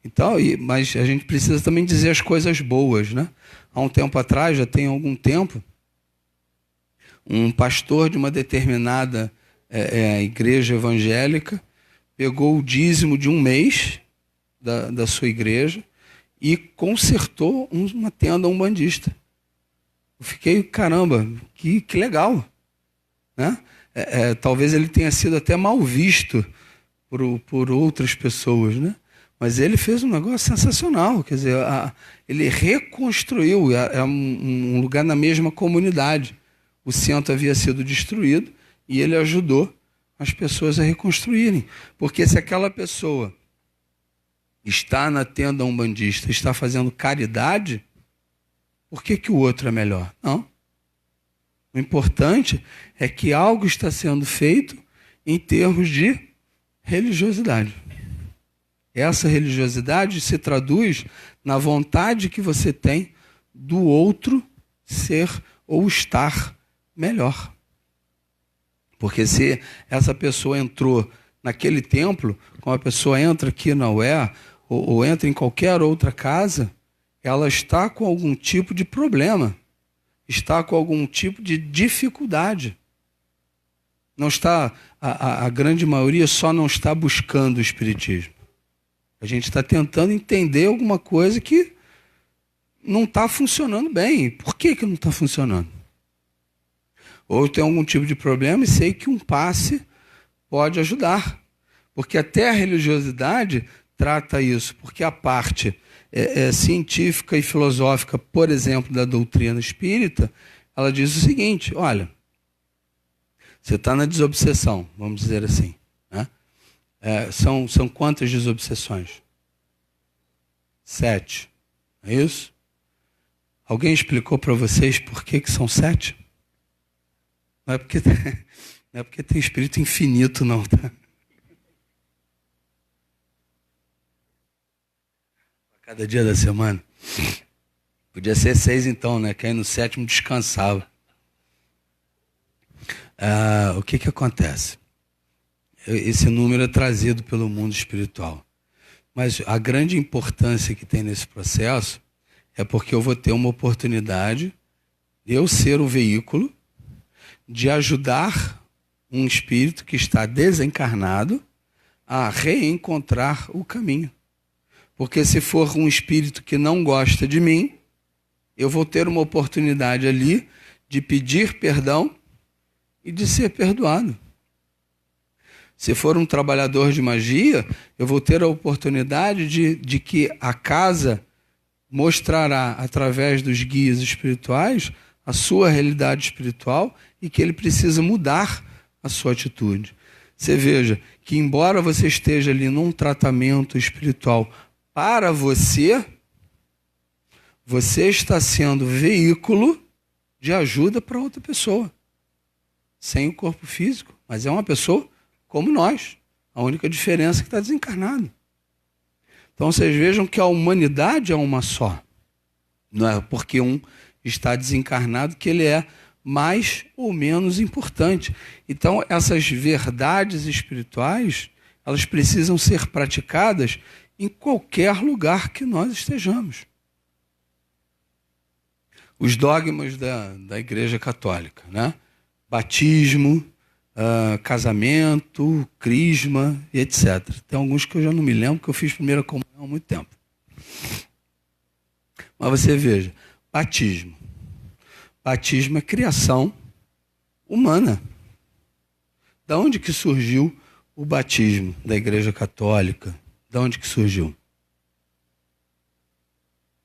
Então, mas a gente precisa também dizer as coisas boas, né? Há um tempo atrás, já tem algum tempo, um pastor de uma determinada igreja evangélica pegou o dízimo de um mês da sua igreja e consertou uma tenda umbandista. Eu fiquei, caramba, que legal. Né? Talvez ele tenha sido até mal visto por outras pessoas, né? Mas ele fez um negócio sensacional, quer dizer, ele reconstruiu um lugar na mesma comunidade. O centro havia sido destruído e ele ajudou as pessoas a reconstruírem. Porque se aquela pessoa está na tenda umbandista, está fazendo caridade, por que o outro é melhor? Não. O importante é que algo está sendo feito em termos de religiosidade. Essa religiosidade se traduz na vontade que você tem do outro ser ou estar melhor. Porque se essa pessoa entrou naquele templo, como a pessoa entra aqui na UER, ou entra em qualquer outra casa, ela está com algum tipo de problema, está com algum tipo de dificuldade. Não está, a grande maioria só não está buscando o Espiritismo. A gente está tentando entender alguma coisa que não está funcionando bem. Por que não está funcionando? Ou tem algum tipo de problema e sei que um passe pode ajudar. Porque até a religiosidade trata isso. Porque a parte científica e filosófica, por exemplo, da doutrina espírita, ela diz o seguinte, olha, você está na desobsessão, vamos dizer assim. Né? São quantas desobsessões? 7. É isso? Alguém explicou para vocês por que são 7? Não é porque tem espírito infinito, não, tá? Cada dia da semana. Podia ser 6 então, né? Que aí no 7º descansava. O que acontece? Esse número é trazido pelo mundo espiritual. Mas a grande importância que tem nesse processo é porque eu vou ter uma oportunidade de eu ser o veículo de ajudar um espírito que está desencarnado a reencontrar o caminho. Porque se for um espírito que não gosta de mim, eu vou ter uma oportunidade ali de pedir perdão e de ser perdoado. Se for um trabalhador de magia, eu vou ter a oportunidade de que a casa mostrará, através dos guias espirituais, a sua realidade espiritual e que ele precisa mudar a sua atitude. Você veja que, embora você esteja ali num tratamento espiritual para você, você está sendo veículo de ajuda para outra pessoa. Sem o corpo físico, mas é uma pessoa como nós. A única diferença é que está desencarnado. Então vocês vejam que a humanidade é uma só. Não é porque um está desencarnado que ele é mais ou menos importante. Então essas verdades espirituais, elas precisam ser praticadas em qualquer lugar que nós estejamos. Os dogmas da Igreja Católica, né? Batismo, casamento, crisma e etc. Tem alguns que eu já não me lembro, que eu fiz primeira comunhão há muito tempo. Mas você veja, batismo. Batismo é criação humana. Da onde que surgiu o batismo da Igreja Católica? Da onde que surgiu?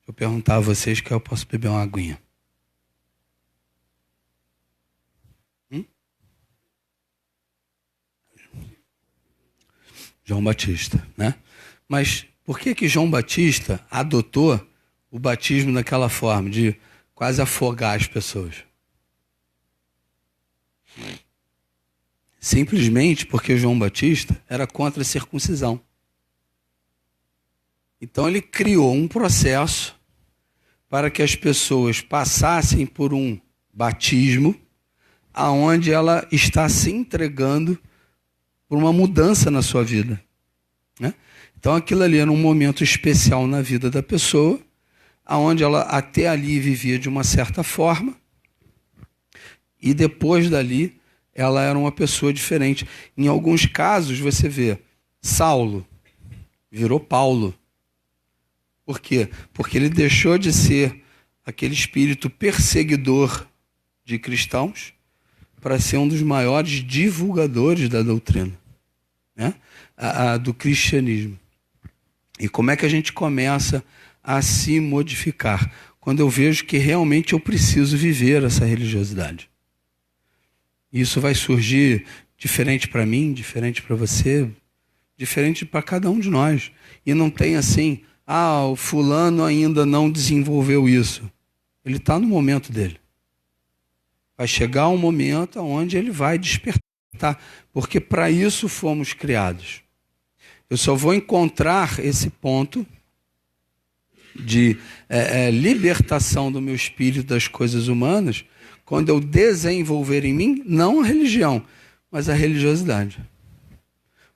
Vou perguntar a vocês que eu posso beber uma aguinha. João Batista, né? Mas por que João Batista adotou o batismo daquela forma, de quase afogar as pessoas? Simplesmente porque João Batista era contra a circuncisão. Então ele criou um processo para que as pessoas passassem por um batismo aonde ela está se entregando por uma mudança na sua vida. Né? Então aquilo ali era um momento especial na vida da pessoa, aonde ela até ali vivia de uma certa forma, e depois dali ela era uma pessoa diferente. Em alguns casos você vê, Saulo virou Paulo. Por quê? Porque ele deixou de ser aquele espírito perseguidor de cristãos para ser um dos maiores divulgadores da doutrina, né? Do cristianismo. E como é que a gente começa a se modificar? Quando eu vejo que realmente eu preciso viver essa religiosidade. Isso vai surgir diferente para mim, diferente para você, diferente para cada um de nós. E não tem assim, o fulano ainda não desenvolveu isso. Ele está no momento dele. Vai chegar um momento onde ele vai despertar, porque para isso fomos criados. Eu só vou encontrar esse ponto de libertação do meu espírito das coisas humanas quando eu desenvolver em mim, não a religião, mas a religiosidade.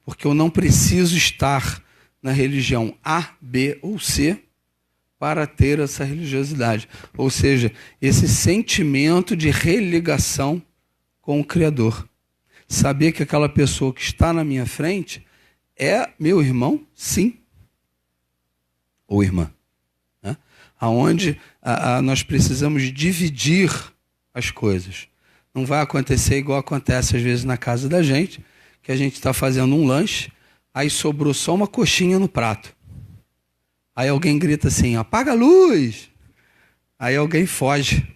Porque eu não preciso estar na religião A, B ou C para ter essa religiosidade. Ou seja, esse sentimento de religação com o Criador. Saber que aquela pessoa que está na minha frente é meu irmão, sim. Ou irmã. Né? Onde nós precisamos dividir as coisas. Não vai acontecer igual acontece às vezes na casa da gente, que a gente está fazendo um lanche, aí sobrou só uma coxinha no prato. Aí alguém grita assim, apaga a luz. Aí alguém foge.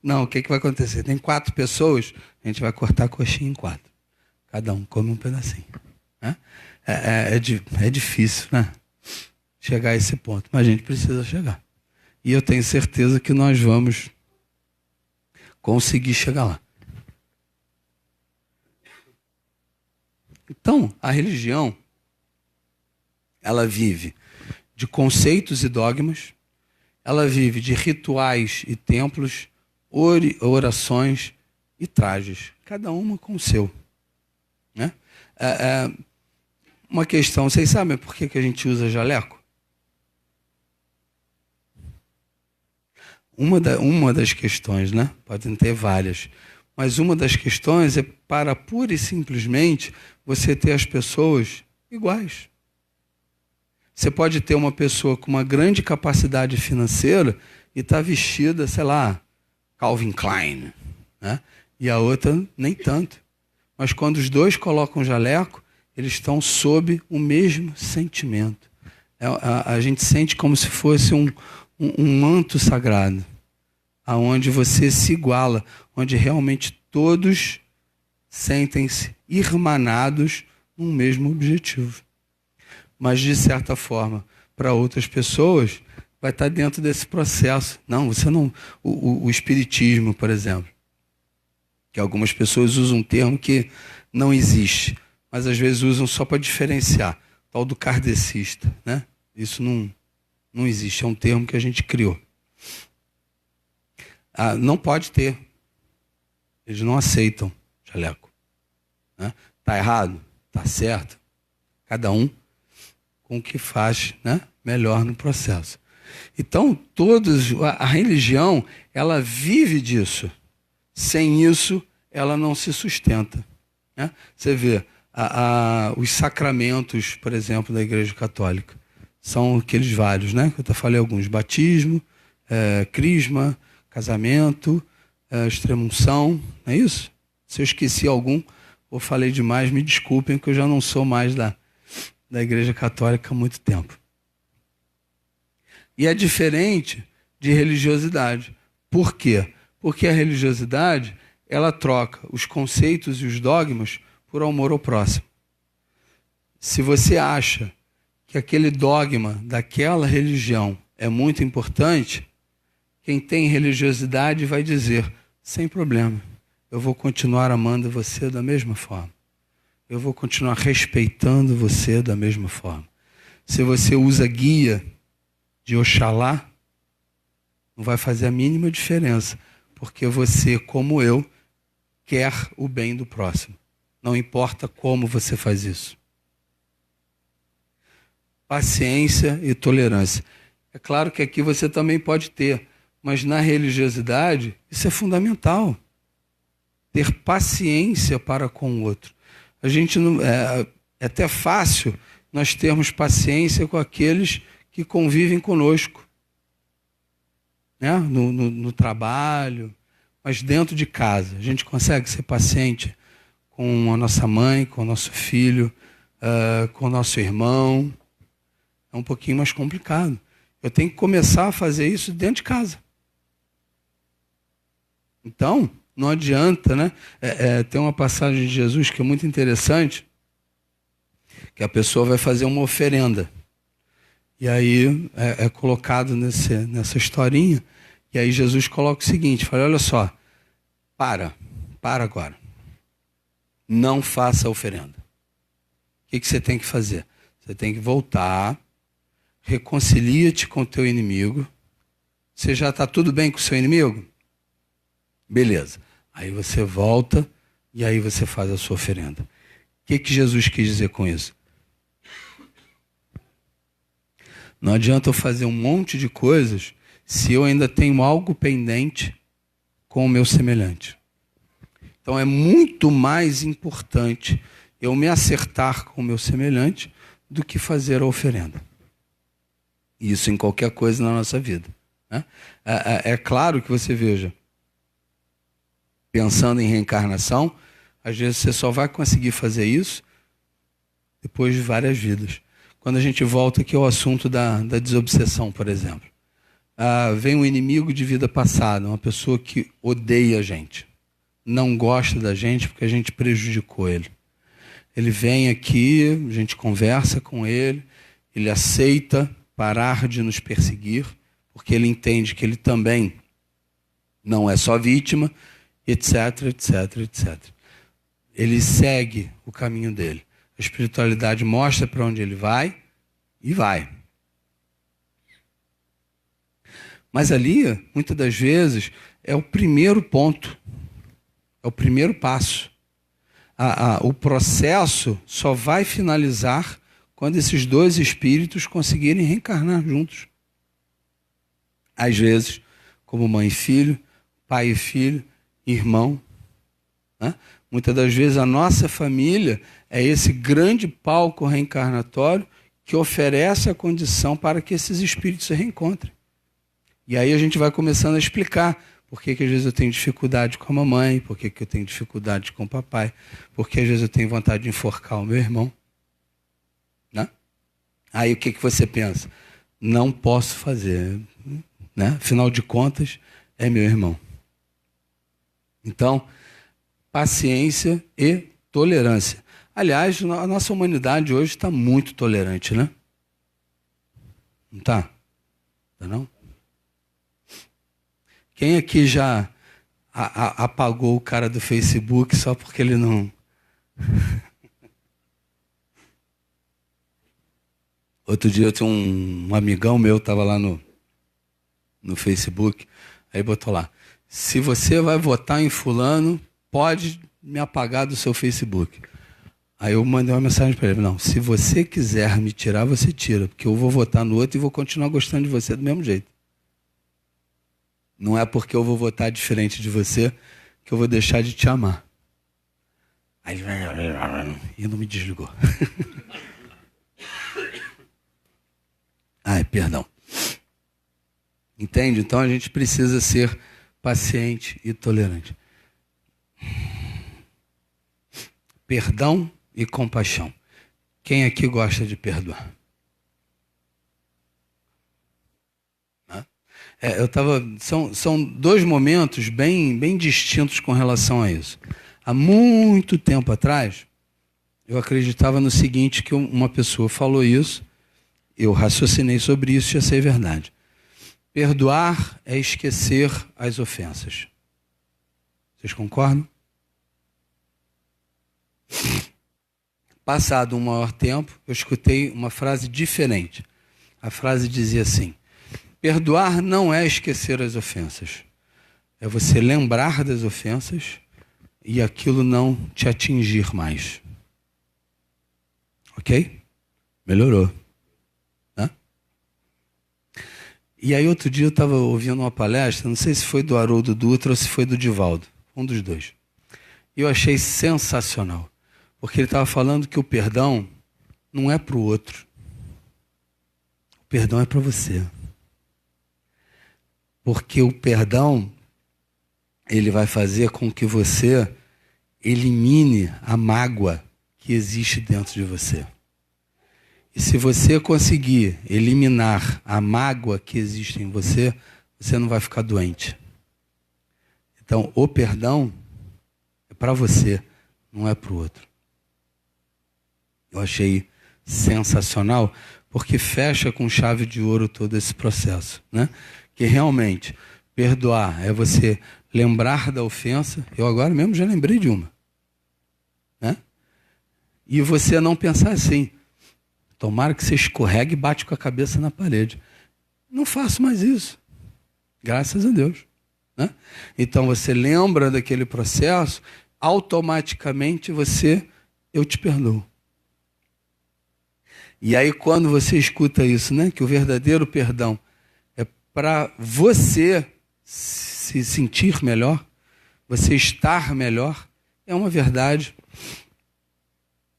Não, o que vai acontecer? Tem 4 pessoas, a gente vai cortar a coxinha em 4. Cada um come um pedacinho. Né? É difícil, né? Chegar a esse ponto, mas a gente precisa chegar. E eu tenho certeza que nós vamos conseguir chegar lá. Então, a religião, ela vive de conceitos e dogmas, ela vive de rituais e templos, orações e trajes, cada uma com o seu. Né? Uma questão, vocês sabem por que a gente usa jaleco? Uma das questões, né? Podem ter várias, mas uma das questões é para pura e simplesmente você ter as pessoas iguais. Você pode ter uma pessoa com uma grande capacidade financeira e estar vestida, sei lá, Calvin Klein, né? E a outra nem tanto. Mas quando os dois colocam jaleco, eles estão sob o mesmo sentimento. A gente sente como se fosse um manto sagrado, aonde você se iguala, onde realmente todos sentem-se irmanados num mesmo objetivo. Mas, de certa forma, para outras pessoas, vai estar dentro desse processo. Não, você não... O espiritismo, por exemplo, que algumas pessoas usam um termo que não existe, mas às vezes usam só para diferenciar, tal do kardecista, né? Isso não existe, é um termo que a gente criou. Não pode ter. Eles não aceitam jaleco. Né? Tá errado? Tá certo? Cada um com o que faz, né, melhor no processo. Então, a religião, ela vive disso. Sem isso, ela não se sustenta. Né? Você vê, os sacramentos, por exemplo, da Igreja Católica, são aqueles vários, né? Eu falei alguns: batismo, crisma, casamento, extrema-unção, não é isso? Se eu esqueci algum ou falei demais, me desculpem, que eu já não sou mais da Igreja Católica há muito tempo. E é diferente de religiosidade. Por quê? Porque a religiosidade, ela troca os conceitos e os dogmas por amor ao próximo. Se você acha que aquele dogma daquela religião é muito importante, quem tem religiosidade vai dizer, sem problema, eu vou continuar amando você da mesma forma. Eu vou continuar respeitando você da mesma forma. Se você usa guia de Oxalá, não vai fazer a mínima diferença, porque você, como eu, quer o bem do próximo. Não importa como você faz isso. Paciência e tolerância. É claro que aqui você também pode ter, mas na religiosidade isso é fundamental. Ter paciência para com o outro. A gente não, é até fácil nós termos paciência com aqueles que convivem conosco, né? No trabalho, mas dentro de casa. A gente consegue ser paciente com a nossa mãe, com o nosso filho, com o nosso irmão. É um pouquinho mais complicado. Eu tenho que começar a fazer isso dentro de casa. Então, não adianta, né? Tem uma passagem de Jesus que é muito interessante, que a pessoa vai fazer uma oferenda. E aí é colocado nessa historinha, e aí Jesus coloca o seguinte, fala, olha só, para agora. Não faça a oferenda. O que você tem que fazer? Você tem que voltar, reconcilia-te com o teu inimigo. Você já está tudo bem com o seu inimigo? Beleza. Aí você volta, e aí você faz a sua oferenda. O que Jesus quis dizer com isso? Não adianta eu fazer um monte de coisas se eu ainda tenho algo pendente com o meu semelhante. Então é muito mais importante eu me acertar com o meu semelhante do que fazer a oferenda. Isso em qualquer coisa na nossa vida, né? É claro que você veja, pensando em reencarnação, às vezes você só vai conseguir fazer isso depois de várias vidas. Quando a gente volta aqui ao assunto da desobsessão, por exemplo. Vem um inimigo de vida passada, uma pessoa que odeia a gente, não gosta da gente porque a gente prejudicou ele. Ele vem aqui, a gente conversa com ele, ele aceita parar de nos perseguir, porque ele entende que ele também não é só vítima, etc, etc, etc. Ele segue o caminho dele. A espiritualidade mostra para onde ele vai e vai. Mas ali, muitas das vezes, é o primeiro ponto, é o primeiro passo. O processo só vai finalizar quando esses dois espíritos conseguirem reencarnar juntos. Às vezes, como mãe e filho, pai e filho, irmão, né? Muitas das vezes a nossa família é esse grande palco reencarnatório que oferece a condição para que esses espíritos se reencontrem. E aí a gente vai começando a explicar por que às vezes eu tenho dificuldade com a mamãe, por que eu tenho dificuldade com o papai, por que às vezes eu tenho vontade de enforcar o meu irmão. Né? Aí o que você pensa? Não posso fazer, né? Afinal de contas, é meu irmão. Então, paciência e tolerância. Aliás, a nossa humanidade hoje está muito tolerante, né? Não está? Está não? Quem aqui já apagou o cara do Facebook só porque ele não... Outro dia eu tinha um amigão meu, estava lá no Facebook, aí botou lá, se você vai votar em fulano, pode me apagar do seu Facebook. Aí eu mandei uma mensagem para ele, não, se você quiser me tirar, você tira, porque eu vou votar no outro e vou continuar gostando de você do mesmo jeito. Não é porque eu vou votar diferente de você que eu vou deixar de te amar. Aí ele não me desligou. Ai, perdão. Entende? Então a gente precisa ser paciente e tolerante. Perdão e compaixão. Quem aqui gosta de perdoar? São dois momentos bem distintos com relação a isso. Há muito tempo atrás, eu acreditava no seguinte, que uma pessoa falou isso, eu raciocinei sobre isso e já sei a verdade. Perdoar é esquecer as ofensas. Vocês concordam? Passado um maior tempo, eu escutei uma frase diferente. A frase dizia assim, perdoar não é esquecer as ofensas. É você lembrar das ofensas e aquilo não te atingir mais. Ok? Melhorou. Né? E aí outro dia eu estava ouvindo uma palestra, não sei se foi do Haroldo Dutra ou se foi do Divaldo, um dos dois. E eu achei sensacional, porque ele estava falando que o perdão não é para o outro. O perdão é para você. Porque o perdão, ele vai fazer com que você elimine a mágoa que existe dentro de você. E se você conseguir eliminar a mágoa que existe em você, você não vai ficar doente. Então, o perdão é para você, não é para o outro. Eu achei sensacional, porque fecha com chave de ouro todo esse processo, né? Que realmente perdoar é você lembrar da ofensa. Eu agora mesmo já lembrei de uma, né? E você não pensar assim, tomara que você escorregue e bate com a cabeça na parede. Não faço mais isso, graças a Deus, né? Então você lembra daquele processo automaticamente eu te perdoo. E aí quando você escuta isso, né, que o verdadeiro perdão é para você se sentir melhor, você estar melhor, é uma verdade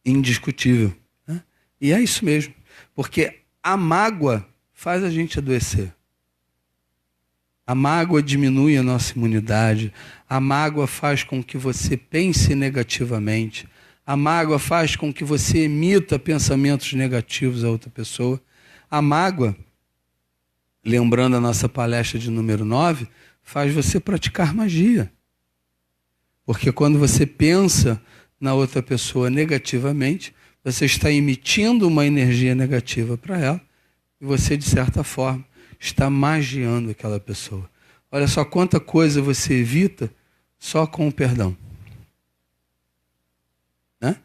indiscutível, né? E é isso mesmo, porque a mágoa faz a gente adoecer. A mágoa diminui a nossa imunidade, a mágoa faz com que você pense negativamente, a mágoa faz com que você emita pensamentos negativos a outra pessoa. A mágoa, lembrando a nossa palestra de número 9, faz você praticar magia. Porque quando você pensa na outra pessoa negativamente, você está emitindo uma energia negativa para ela e você, de certa forma, está magiando aquela pessoa. Olha só quanta coisa você evita só com o perdão. Né?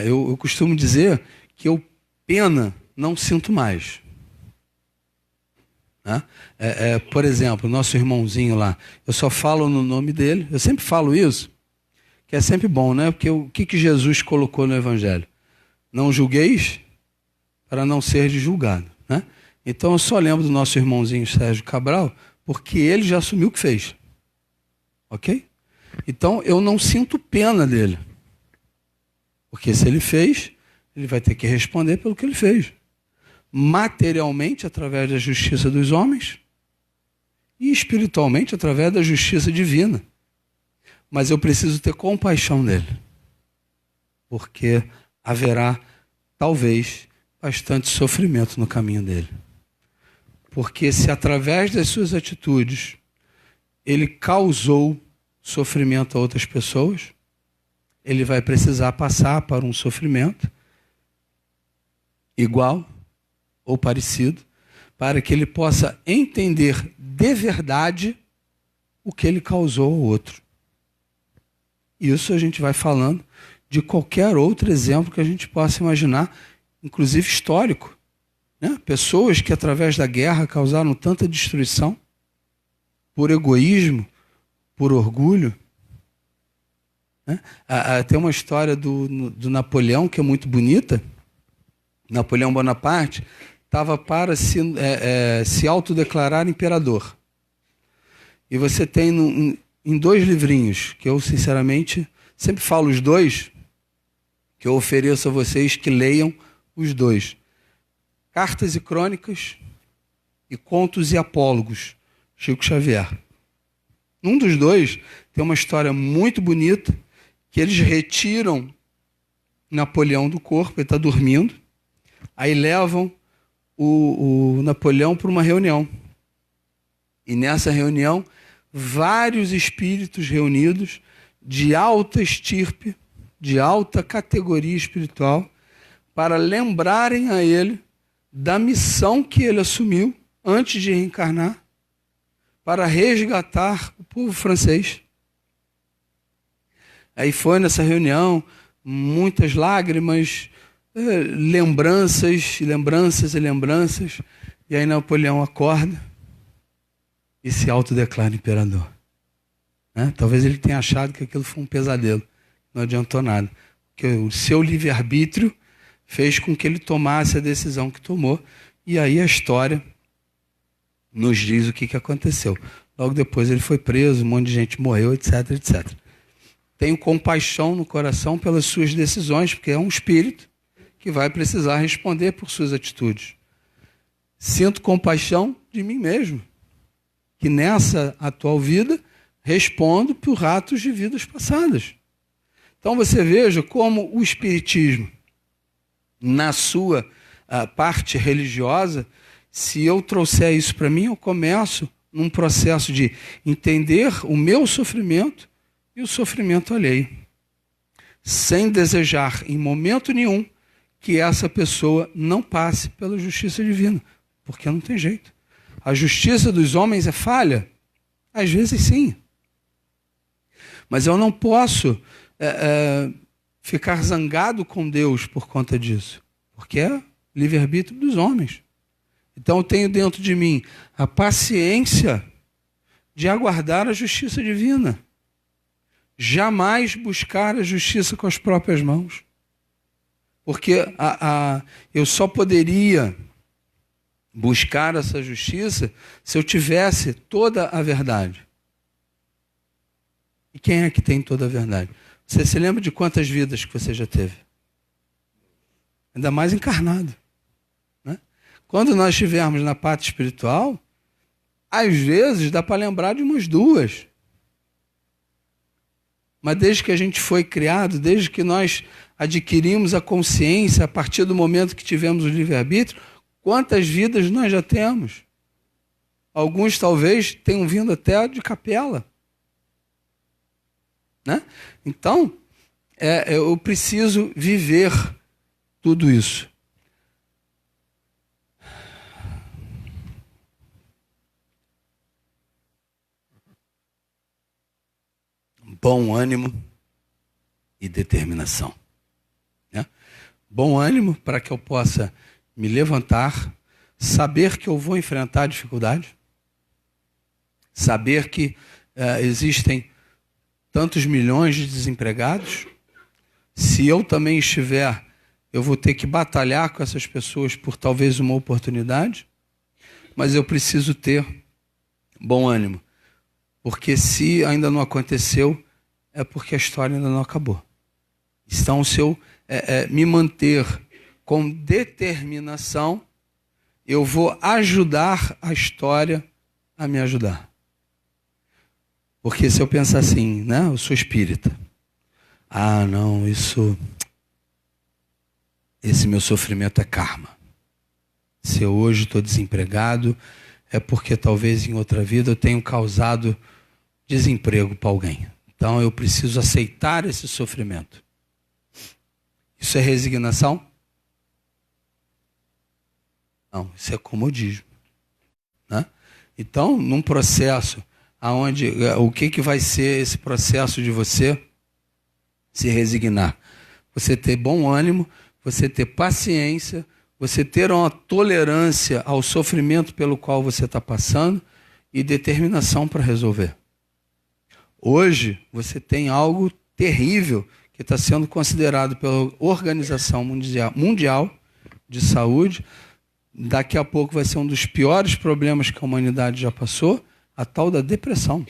Eu costumo dizer que eu pena não sinto mais. Né? Por exemplo, nosso irmãozinho lá, eu só falo no nome dele, eu sempre falo isso, que é sempre bom, né? Porque o que Jesus colocou no Evangelho? Não julgueis para não ser julgado. Né? Então eu só lembro do nosso irmãozinho Sérgio Cabral, porque ele já assumiu o que fez. Ok? Então eu não sinto pena dele. Porque se ele fez, ele vai ter que responder pelo que ele fez. Materialmente, através da justiça dos homens, e espiritualmente, através da justiça divina. Mas eu preciso ter compaixão dele. Porque haverá, talvez, bastante sofrimento no caminho dele. Porque se através das suas atitudes ele causou sofrimento a outras pessoas, ele vai precisar passar por um sofrimento igual ou parecido, para que ele possa entender de verdade o que ele causou ao outro. Isso a gente vai falando de qualquer outro exemplo que a gente possa imaginar, inclusive histórico. Né? Pessoas que através da guerra causaram tanta destruição, por egoísmo, por orgulho. Né? Tem uma história do Napoleão que é muito bonita. Napoleão Bonaparte estava para se autodeclarar imperador. E você tem em 2 livrinhos, que eu sinceramente sempre falo os 2, que eu ofereço a vocês que leiam os 2. Cartas e Crônicas e Contos e Apólogos, Chico Xavier. Num dos 2 tem uma história muito bonita, que eles retiram Napoleão do corpo, ele está dormindo, aí levam o Napoleão para uma reunião. E nessa reunião, vários espíritos reunidos de alta estirpe, de alta categoria espiritual, para lembrarem a ele da missão que ele assumiu antes de reencarnar, para resgatar o povo francês. Aí foi nessa reunião, muitas lágrimas, lembranças, e aí Napoleão acorda e se autodeclara imperador. Né? Talvez ele tenha achado que aquilo foi um pesadelo, não adiantou nada, porque o seu livre-arbítrio fez com que ele tomasse a decisão que tomou, e aí a história nos diz o que aconteceu. Logo depois ele foi preso, um monte de gente morreu, etc, etc. Tenho compaixão no coração pelas suas decisões, porque é um espírito que vai precisar responder por suas atitudes. Sinto compaixão de mim mesmo, que nessa atual vida respondo por atos de vidas passadas. Então você veja como o espiritismo, na sua parte religiosa, se eu trouxer isso para mim, eu começo num processo de entender o meu sofrimento e o sofrimento alheio, sem desejar em momento nenhum que essa pessoa não passe pela justiça divina, porque não tem jeito. A justiça dos homens é falha? Às vezes sim. Mas eu não posso ficar zangado com Deus por conta disso, porque é livre-arbítrio dos homens. Então eu tenho dentro de mim a paciência de aguardar a justiça divina. jamais buscar a justiça com as próprias mãos. Porque eu só poderia buscar essa justiça se eu tivesse toda a verdade. E quem é que tem toda a verdade? Você se lembra de quantas vidas que você já teve? Ainda mais encarnado. Né? Quando nós estivermos na parte espiritual, às vezes dá para lembrar de umas 2. Mas desde que a gente foi criado, desde que nós adquirimos a consciência, a partir do momento que tivemos o livre-arbítrio, quantas vidas nós já temos? Alguns talvez tenham vindo até de capela. Né? Então, eu preciso viver tudo isso. Bom ânimo e determinação. Né? Bom ânimo para que eu possa me levantar, saber que eu vou enfrentar a dificuldade, saber que existem tantos milhões de desempregados. Se eu também estiver, eu vou ter que batalhar com essas pessoas por talvez uma oportunidade, mas eu preciso ter bom ânimo, porque se ainda não aconteceu, é porque a história ainda não acabou. Então, se eu me manter com determinação, eu vou ajudar a história a me ajudar. Porque se eu pensar assim, né, eu sou espírita. Ah, não, esse meu sofrimento é karma. Se eu hoje estou desempregado, é porque talvez em outra vida eu tenha causado desemprego para alguém. Então eu preciso aceitar esse sofrimento. Isso é resignação? Não, isso é comodismo. Né? Então, num processo aonde o que vai ser esse processo de você se resignar? Você ter bom ânimo, você ter paciência, você ter uma tolerância ao sofrimento pelo qual você está passando e determinação para resolver. Hoje, você tem algo terrível que está sendo considerado pela Organização Mundial de Saúde. Daqui a pouco vai ser um dos piores problemas que a humanidade já passou, a tal da depressão.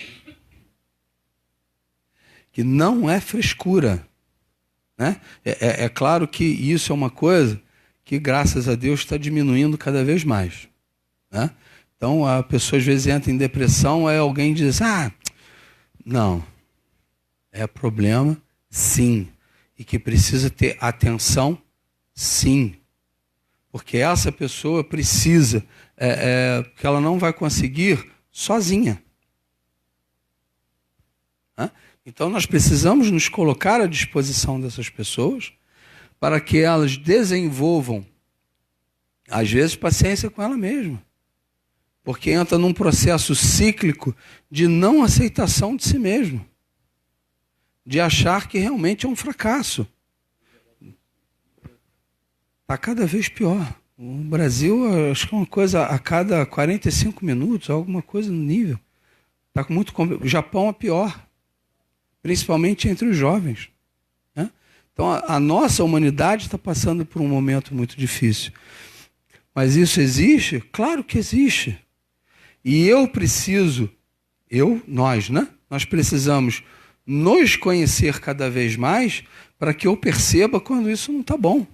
Que não é frescura. Né? É claro que isso é uma coisa que, graças a Deus, está diminuindo cada vez mais. Né? Então, a pessoa às vezes entra em depressão, aí alguém diz, não, é problema, sim, e que precisa ter atenção, sim, porque essa pessoa precisa, que ela não vai conseguir sozinha. Então nós precisamos nos colocar à disposição dessas pessoas para que elas desenvolvam, às vezes, paciência com ela mesma. Porque entra num processo cíclico de não aceitação de si mesmo. De achar que realmente é um fracasso. Está cada vez pior. O Brasil, acho que é uma coisa a cada 45 minutos, alguma coisa no nível. Está muito complicado. O Japão é pior. Principalmente entre os jovens. Né? Então, a nossa humanidade está passando por um momento muito difícil. Mas isso existe? Claro que existe. E nós, né? Nós precisamos nos conhecer cada vez mais para que eu perceba quando isso não está bom.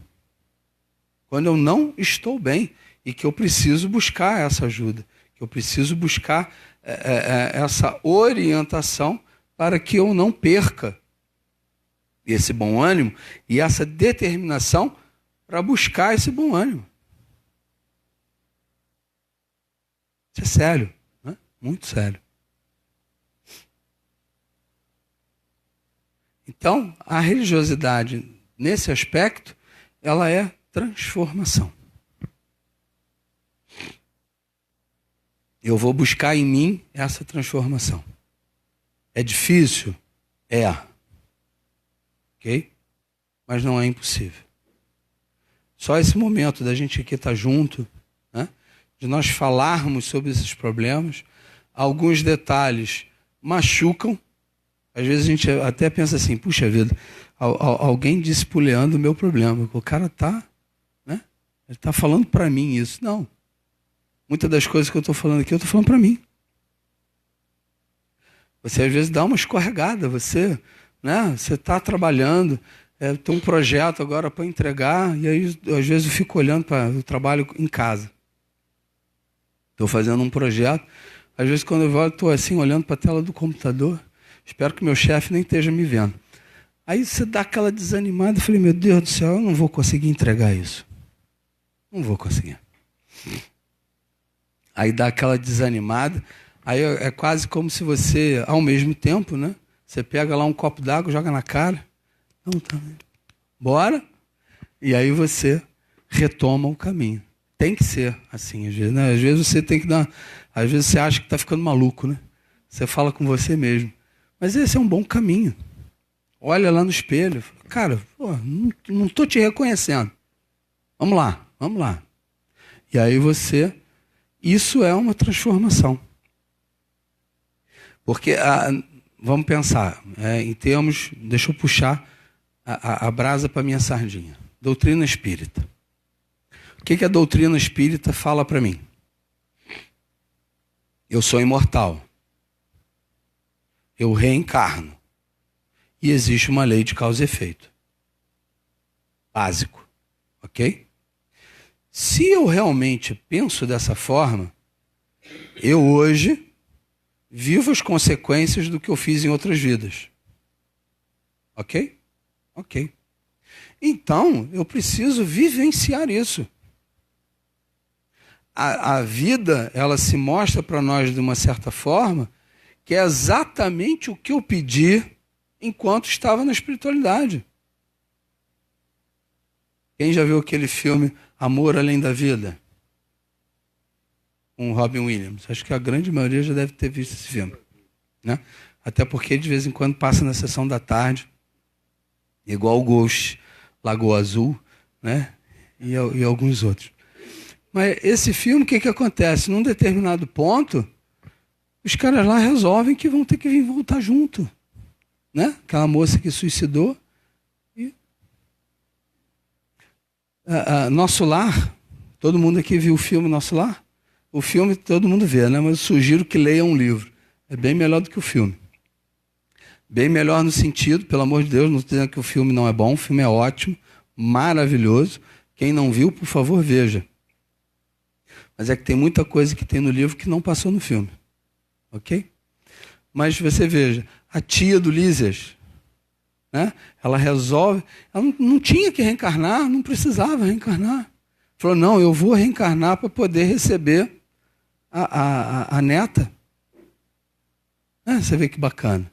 Quando eu não estou bem e que eu preciso buscar essa ajuda. Que eu preciso buscar essa orientação para que eu não perca esse bom ânimo e essa determinação para buscar esse bom ânimo. Isso é sério, né? Muito sério. Então, a religiosidade, nesse aspecto, ela é transformação. Eu vou buscar em mim essa transformação. É difícil? É. Ok? Mas não é impossível. Só esse momento da gente aqui estar junto, né? De nós falarmos sobre esses problemas, alguns detalhes machucam Às vezes a gente até pensa assim, puxa vida, alguém disse pro Leandro o meu problema. O cara tá, né? Ele tá falando para mim isso. Não. Muitas das coisas que eu estou falando aqui, eu estou falando para mim. Você às vezes dá uma escorregada, você está trabalhando, tem um projeto agora para entregar, e aí às vezes eu fico olhando para o trabalho em casa. Estou fazendo um projeto, às vezes quando eu volto, estou assim olhando para a tela do computador, espero que meu chefe nem esteja me vendo. Aí você dá aquela desanimada, eu falei, meu Deus do céu, eu não vou conseguir entregar isso. Não vou conseguir. Aí dá aquela desanimada, aí é quase como se você, ao mesmo tempo, né? Você pega lá um copo d'água, joga na cara, não, tá, bora, e aí você retoma o caminho. Tem que ser assim, às vezes, né? Às vezes você tem que dar, às vezes você acha que está ficando maluco, né? Você fala com você mesmo, mas esse é um bom caminho. Olha lá no espelho, cara, pô, não estou te reconhecendo. Vamos lá. E aí isso é uma transformação. Porque, vamos pensar, em termos, deixa eu puxar a brasa para a minha sardinha. Doutrina espírita. O que a doutrina espírita fala para mim? Eu sou imortal. Eu reencarno. E existe uma lei de causa e efeito. Básico. Ok? Se eu realmente penso dessa forma, eu hoje vivo as consequências do que eu fiz em outras vidas. Ok? Ok. Então, eu preciso vivenciar isso. A vida, ela se mostra para nós de uma certa forma que é exatamente o que eu pedi enquanto estava na espiritualidade. Quem já viu aquele filme Amor Além da Vida? Com Robin Williams. Acho que a grande maioria já deve ter visto esse filme, né? Até porque de vez em quando passa na sessão da tarde, igual o Ghost, Lagoa Azul, né? E alguns outros. Mas esse filme, o que acontece? Num determinado ponto, os caras lá resolvem que vão ter que vir voltar junto, né? Aquela moça que suicidou. E Nosso Lar, todo mundo aqui viu o filme Nosso Lar? O filme todo mundo vê, né? Mas eu sugiro que leiam um livro. É bem melhor do que o filme. Bem melhor no sentido, pelo amor de Deus, não estou dizendo que o filme não é bom, o filme é ótimo, maravilhoso. Quem não viu, por favor, veja. Mas é que tem muita coisa que tem no livro que não passou no filme. Ok? Mas você veja, a tia do Lísias, né? Ela resolve, ela não tinha que reencarnar, não precisava reencarnar. Falou, não, eu vou reencarnar para poder receber a neta. Você vê que bacana.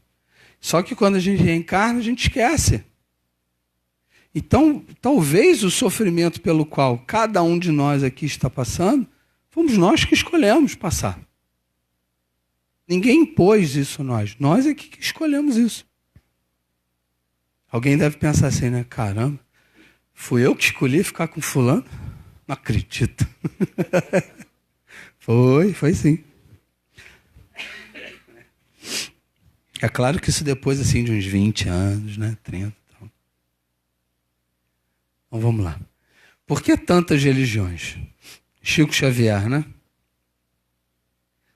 Só que quando a gente reencarna, a gente esquece. Então, talvez o sofrimento pelo qual cada um de nós aqui está passando, fomos nós que escolhemos passar. Ninguém impôs isso a nós. Nós é que escolhemos isso. Alguém deve pensar assim, né? Caramba, fui eu que escolhi ficar com fulano? Não acredito. Foi sim. É claro que isso depois assim, de uns 20 anos, né? 30. Então vamos lá. Por que tantas religiões? Chico Xavier, né?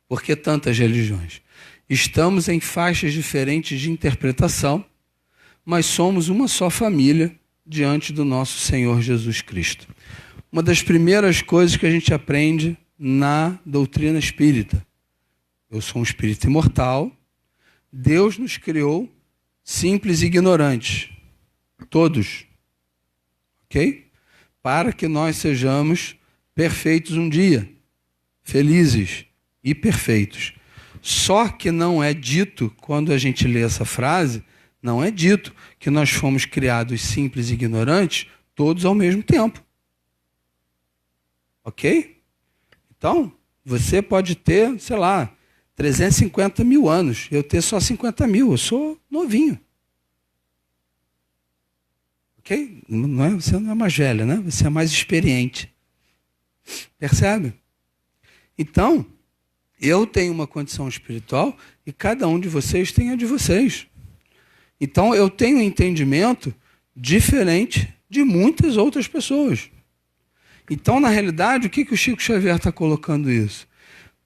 Por que tantas religiões? Estamos em faixas diferentes de interpretação, mas somos uma só família diante do nosso Senhor Jesus Cristo. Uma das primeiras coisas que a gente aprende na doutrina espírita. Eu sou um espírito imortal. Deus nos criou simples e ignorantes. Todos. Ok? Para que nós sejamos perfeitos um dia. Felizes e perfeitos. Só que não é dito, quando a gente lê essa frase, não é dito que nós fomos criados simples e ignorantes, todos ao mesmo tempo. Ok? Então, você pode ter, sei lá, 350 mil anos, eu ter só 50 mil, eu sou novinho. Ok? Você não é mais velho, né? Você é mais experiente. Percebe? Então, eu tenho uma condição espiritual e cada um de vocês tem a de vocês. Então eu tenho um entendimento diferente de muitas outras pessoas. Então, na realidade, o que o Chico Xavier está colocando isso?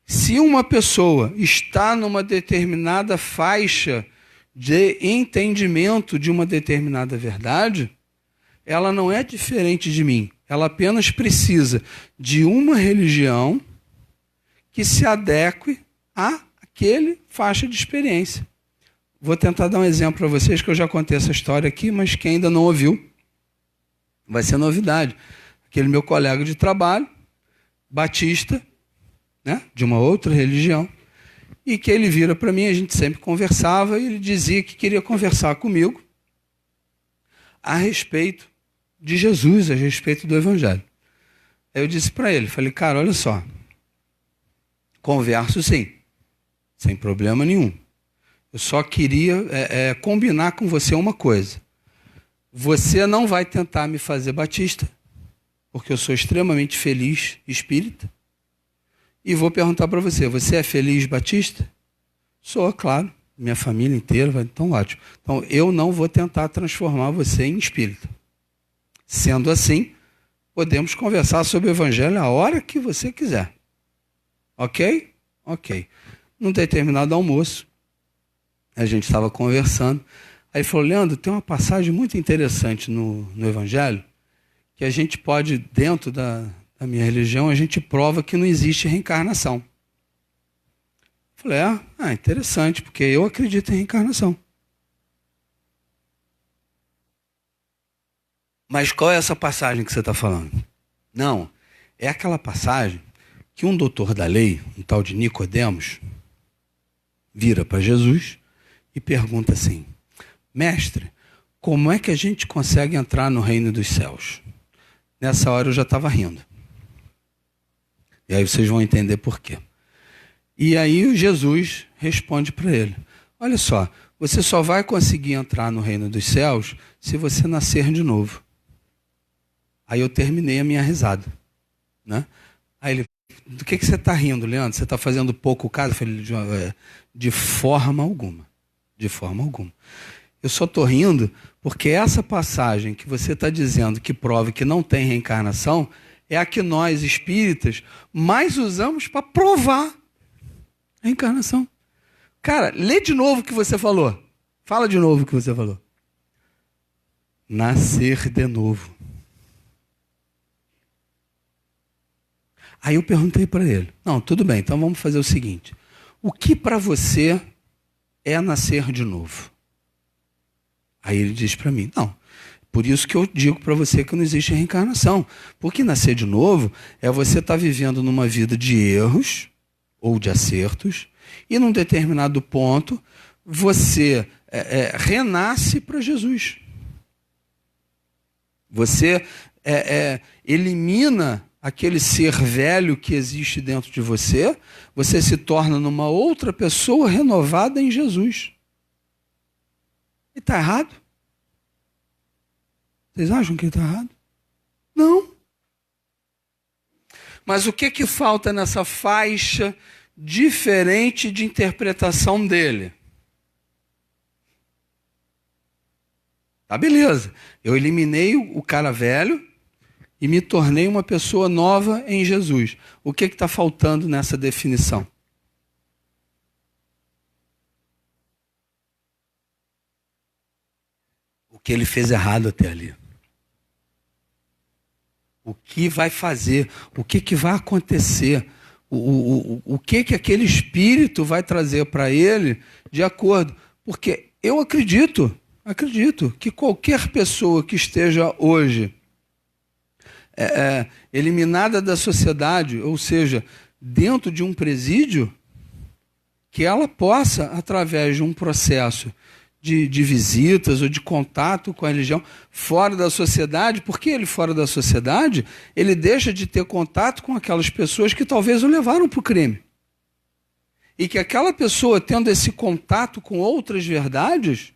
Se uma pessoa está numa determinada faixa de entendimento de uma determinada verdade, ela não é diferente de mim. Ela apenas precisa de uma religião que se adeque àquele faixa de experiência. Vou tentar dar um exemplo para vocês, que eu já contei essa história aqui, mas quem ainda não ouviu, vai ser novidade. Aquele meu colega de trabalho, batista, né, de uma outra religião, e que ele vira para mim, a gente sempre conversava, e ele dizia que queria conversar comigo a respeito de Jesus, a respeito do Evangelho. Aí eu disse para ele, falei, cara, olha só, converso sim, sem problema nenhum. Eu só queria combinar com você uma coisa. Você não vai tentar me fazer batista, porque eu sou extremamente feliz espírita. E vou perguntar para você, você é feliz batista? Sou, claro. Minha família inteira vai, então ótimo. Então eu não vou tentar transformar você em espírita. Sendo assim, podemos conversar sobre o Evangelho a hora que você quiser. Ok? Ok. Num determinado almoço, a gente estava conversando. Aí ele falou, Leandro, tem uma passagem muito interessante no Evangelho, que a gente pode, dentro da minha religião, a gente prova que não existe reencarnação. Eu falei, interessante, porque eu acredito em reencarnação. Mas qual é essa passagem que você está falando? Não, é aquela passagem que um doutor da lei, um tal de Nicodemos, vira para Jesus e pergunta assim, mestre, como é que a gente consegue entrar no reino dos céus? Nessa hora eu já estava rindo. E aí vocês vão entender por quê. E aí Jesus responde para ele, olha só, você só vai conseguir entrar no reino dos céus se você nascer de novo. Aí eu terminei a minha risada. Né? Aí ele, do que você está rindo, Leandro? Você está fazendo pouco caso? Eu falei, de forma alguma. De forma alguma. Eu só estou rindo porque essa passagem que você está dizendo que prova que não tem reencarnação é a que nós, espíritas, mais usamos para provar a reencarnação. Cara, lê de novo o que você falou. Fala de novo o que você falou. Nascer de novo. Aí eu perguntei para ele, não, tudo bem, então vamos fazer o seguinte. O que para você é nascer de novo? Aí ele diz para mim, não, por isso que eu digo para você que não existe reencarnação. Porque nascer de novo é você estar vivendo numa vida de erros ou de acertos e num determinado ponto você renasce para Jesus. Você elimina aquele ser velho que existe dentro de você, você se torna numa outra pessoa renovada em Jesus. E está errado? Vocês acham que está errado? Não. Mas o que falta nessa faixa diferente de interpretação dele? Tá, beleza. Eu eliminei o cara velho e me tornei uma pessoa nova em Jesus. O que está faltando nessa definição? O que ele fez errado até ali. O que vai fazer? O que vai acontecer? O que aquele espírito vai trazer para ele de acordo? Porque eu acredito que qualquer pessoa que esteja hoje eliminada da sociedade, ou seja, dentro de um presídio, que ela possa, através de um processo de visitas ou de contato com a religião, fora da sociedade, porque ele fora da sociedade, ele deixa de ter contato com aquelas pessoas que talvez o levaram para o crime. E que aquela pessoa, tendo esse contato com outras verdades,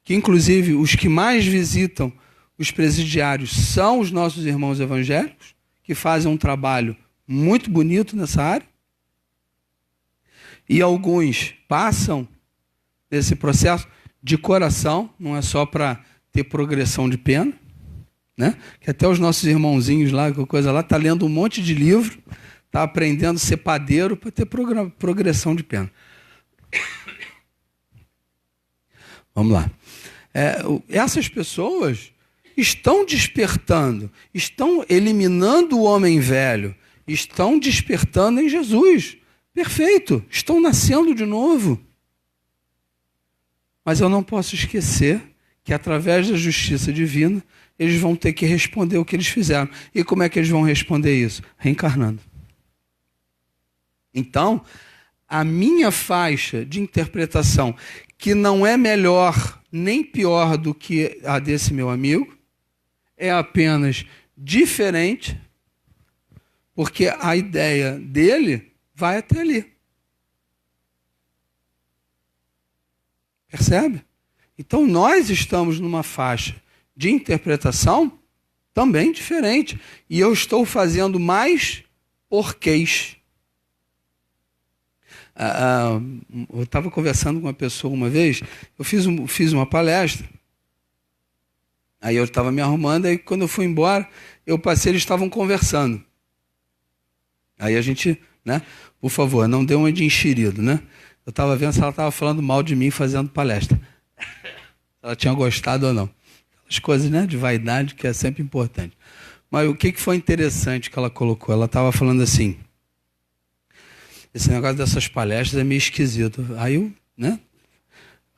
que inclusive os que mais visitam os presidiários são os nossos irmãos evangélicos, que fazem um trabalho muito bonito nessa área, e alguns passam nesse processo de coração, não é só para ter progressão de pena, né? Que até os nossos irmãozinhos lá, coisa lá, tá lendo um monte de livro, tá aprendendo a ser padeiro para ter progressão de pena. Vamos lá. Essas pessoas estão despertando, estão eliminando o homem velho, estão despertando em Jesus. Perfeito, estão nascendo de novo. Mas eu não posso esquecer que através da justiça divina, eles vão ter que responder o que eles fizeram. E como é que eles vão responder isso? Reencarnando. Então, a minha faixa de interpretação, que não é melhor nem pior do que a desse meu amigo, é apenas diferente, porque a ideia dele vai até ali. Percebe? Então nós estamos numa faixa de interpretação também diferente. E eu estou fazendo mais porquês. Eu estava conversando com uma pessoa uma vez, eu fiz uma palestra, aí eu estava me arrumando, aí quando eu fui embora, eu passei, eles estavam conversando. Aí a gente, né, por favor, não dê uma de enxerido, né? Eu estava vendo se ela estava falando mal de mim fazendo palestra. Se ela tinha gostado ou não. As coisas, né, de vaidade, que é sempre importante. Mas o que foi interessante que ela colocou? Ela estava falando assim, esse negócio dessas palestras é meio esquisito. Aí eu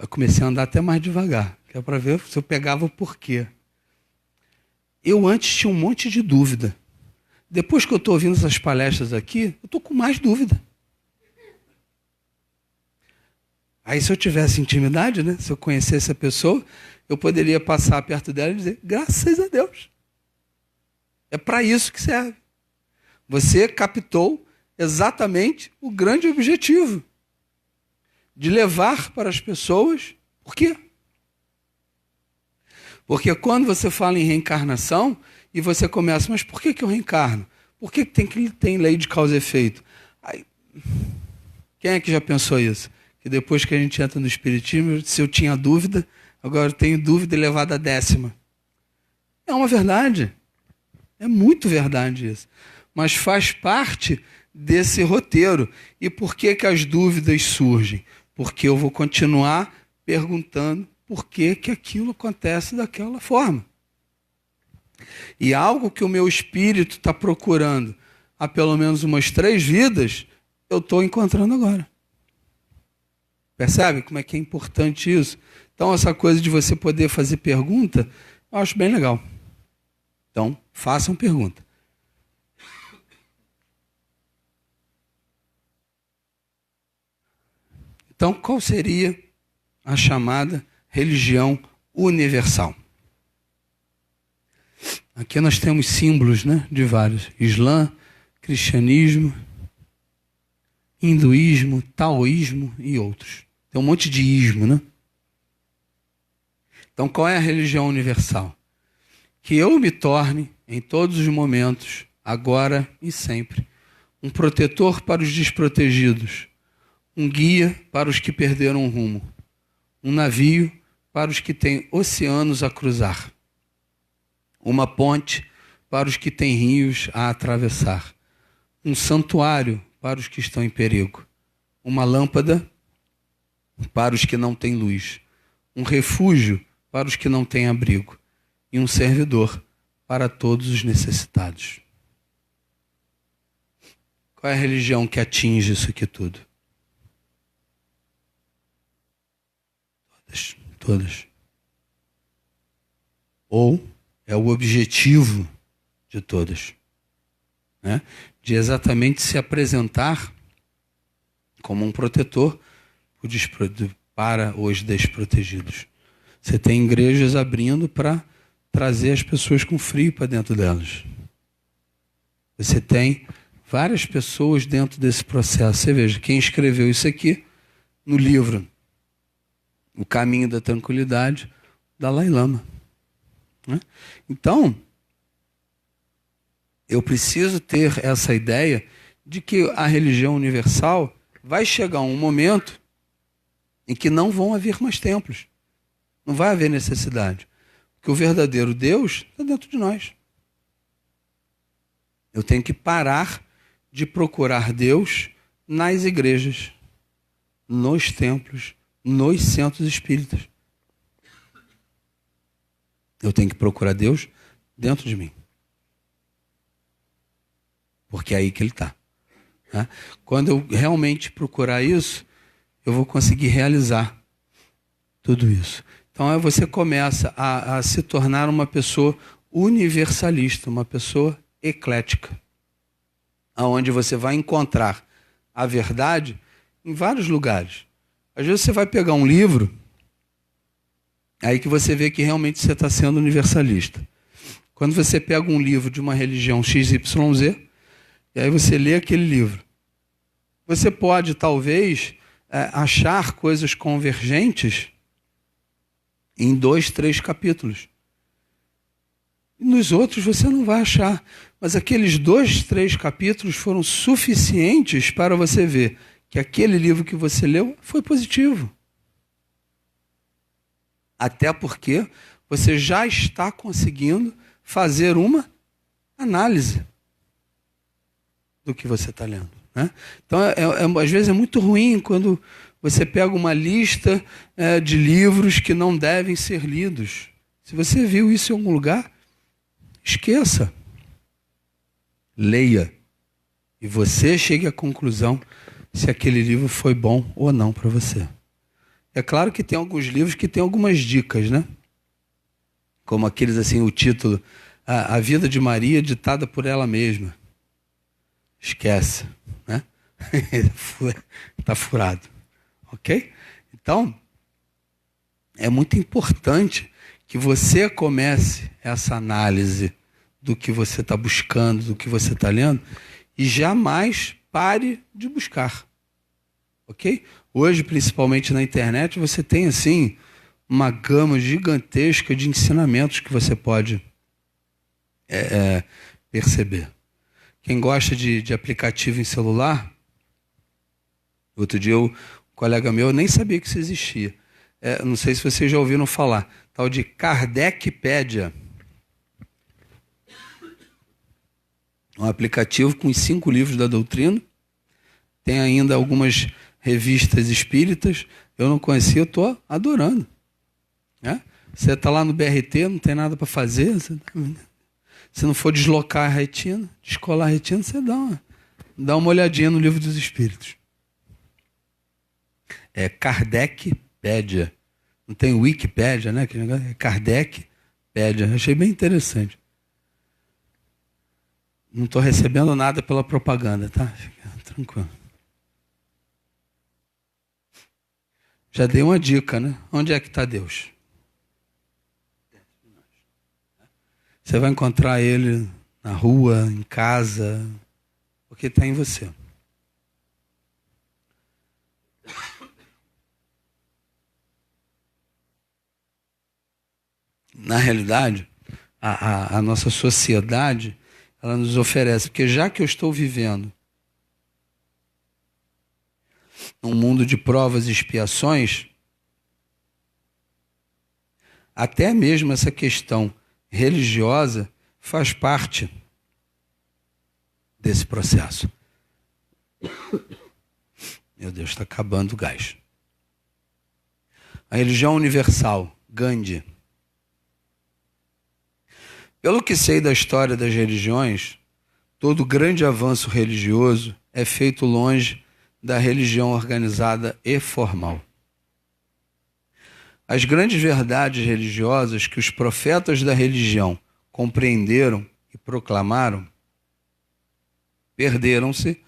comecei a andar até mais devagar, que é para ver se eu pegava o porquê. Eu antes tinha um monte de dúvida. Depois que eu estou ouvindo essas palestras aqui, eu estou com mais dúvida. Aí se eu tivesse intimidade, né, se eu conhecesse a pessoa, eu poderia passar perto dela e dizer, graças a Deus. É para isso que serve. Você captou exatamente o grande objetivo de levar para as pessoas. Por quê? Porque quando você fala em reencarnação e você começa, mas por que eu reencarno? Por que tem lei de causa e efeito? Aí, quem é que já pensou isso? Que depois que a gente entra no Espiritismo, se eu tinha dúvida, agora eu tenho dúvida elevada a 10ª. É uma verdade. É muito verdade isso. Mas faz parte desse roteiro. E por que as dúvidas surgem? Porque eu vou continuar perguntando por que aquilo acontece daquela forma. E algo que o meu espírito está procurando há pelo menos umas 3 vidas, eu estou encontrando agora. Percebe como é que é importante isso? Então, essa coisa de você poder fazer pergunta, eu acho bem legal. Então, façam pergunta. Então, qual seria a chamada religião universal? Aqui nós temos símbolos, né, de vários. Islã, cristianismo, hinduísmo, taoísmo e outros. Tem um monte de ismo, né? Então, qual é a religião universal? Que eu me torne, em todos os momentos, agora e sempre, um protetor para os desprotegidos, um guia para os que perderam o rumo, um navio para os que têm oceanos a cruzar, uma ponte para os que têm rios a atravessar, um santuário para os que estão em perigo, uma lâmpada para os que não têm luz, um refúgio para os que não têm abrigo e um servidor para todos os necessitados. Qual é a religião que atinge isso aqui tudo? Todas. Ou é o objetivo de todas, né? De exatamente se apresentar como um protetor para os desprotegidos. Você tem igrejas abrindo para trazer as pessoas com frio para dentro delas. Você tem várias pessoas dentro desse processo. Você veja, quem escreveu isso aqui no livro O Caminho da Tranquilidade, Dalai Lama. Né? Então, eu preciso ter essa ideia de que a religião universal vai chegar um momento em que não vão haver mais templos. Não vai haver necessidade. Porque o verdadeiro Deus está dentro de nós. Eu tenho que parar de procurar Deus nas igrejas, nos templos, nos centros espíritas. Eu tenho que procurar Deus dentro de mim. Porque é aí que Ele está. Né? Quando eu realmente procurar isso, eu vou conseguir realizar tudo isso. Então aí você começa a se tornar uma pessoa universalista, uma pessoa eclética, aonde você vai encontrar a verdade em vários lugares. Às vezes você vai pegar um livro, aí que você vê que realmente você está sendo universalista. Quando você pega um livro de uma religião XYZ, e aí você lê aquele livro, você pode talvez achar coisas convergentes em 2, 3 capítulos. E nos outros você não vai achar. Mas aqueles 2, 3 capítulos foram suficientes para você ver que aquele livro que você leu foi positivo. Até porque você já está conseguindo fazer uma análise do que você está lendo. Né? Então, às vezes é muito ruim quando você pega uma lista de livros que não devem ser lidos. Se você viu isso em algum lugar, esqueça. Leia. E você chegue à conclusão se aquele livro foi bom ou não para você. É claro que tem alguns livros que tem algumas dicas, né? Como aqueles assim, o título, A Vida de Maria ditada por ela mesma. Esquece, né? Está furado. Ok? Então, é muito importante que você comece essa análise do que você está buscando, do que você está lendo, e jamais pare de buscar. Ok? Hoje, principalmente na internet, você tem assim uma gama gigantesca de ensinamentos que você pode perceber. Quem gosta de aplicativo em celular, outro dia um colega meu, eu nem sabia que isso existia. Não sei se vocês já ouviram falar, tal de Kardecpédia. Um aplicativo com os 5 livros da doutrina. Tem ainda algumas revistas espíritas. Eu não conhecia, eu estou adorando. Né? Você está lá no BRT, não tem nada para fazer. Se não for deslocar a retina, descolar a retina, você dá uma olhadinha no livro dos espíritos. É Kardecpédia. Não tem Wikipédia, né? É Kardecpédia. Achei bem interessante. Não estou recebendo nada pela propaganda, tá? Fica tranquilo. Já dei uma dica, né? Onde é que está Deus? Você vai encontrar Ele na rua, em casa, porque está em você. Na realidade, a nossa sociedade, ela nos oferece, porque já que eu estou vivendo num mundo de provas e expiações, até mesmo essa questão religiosa faz parte desse processo. Meu Deus, está acabando o gás. A religião universal, Gandhi. Pelo que sei da história das religiões, todo grande avanço religioso é feito longe da religião organizada e formal. As grandes verdades religiosas que os profetas da religião compreenderam e proclamaram perderam-se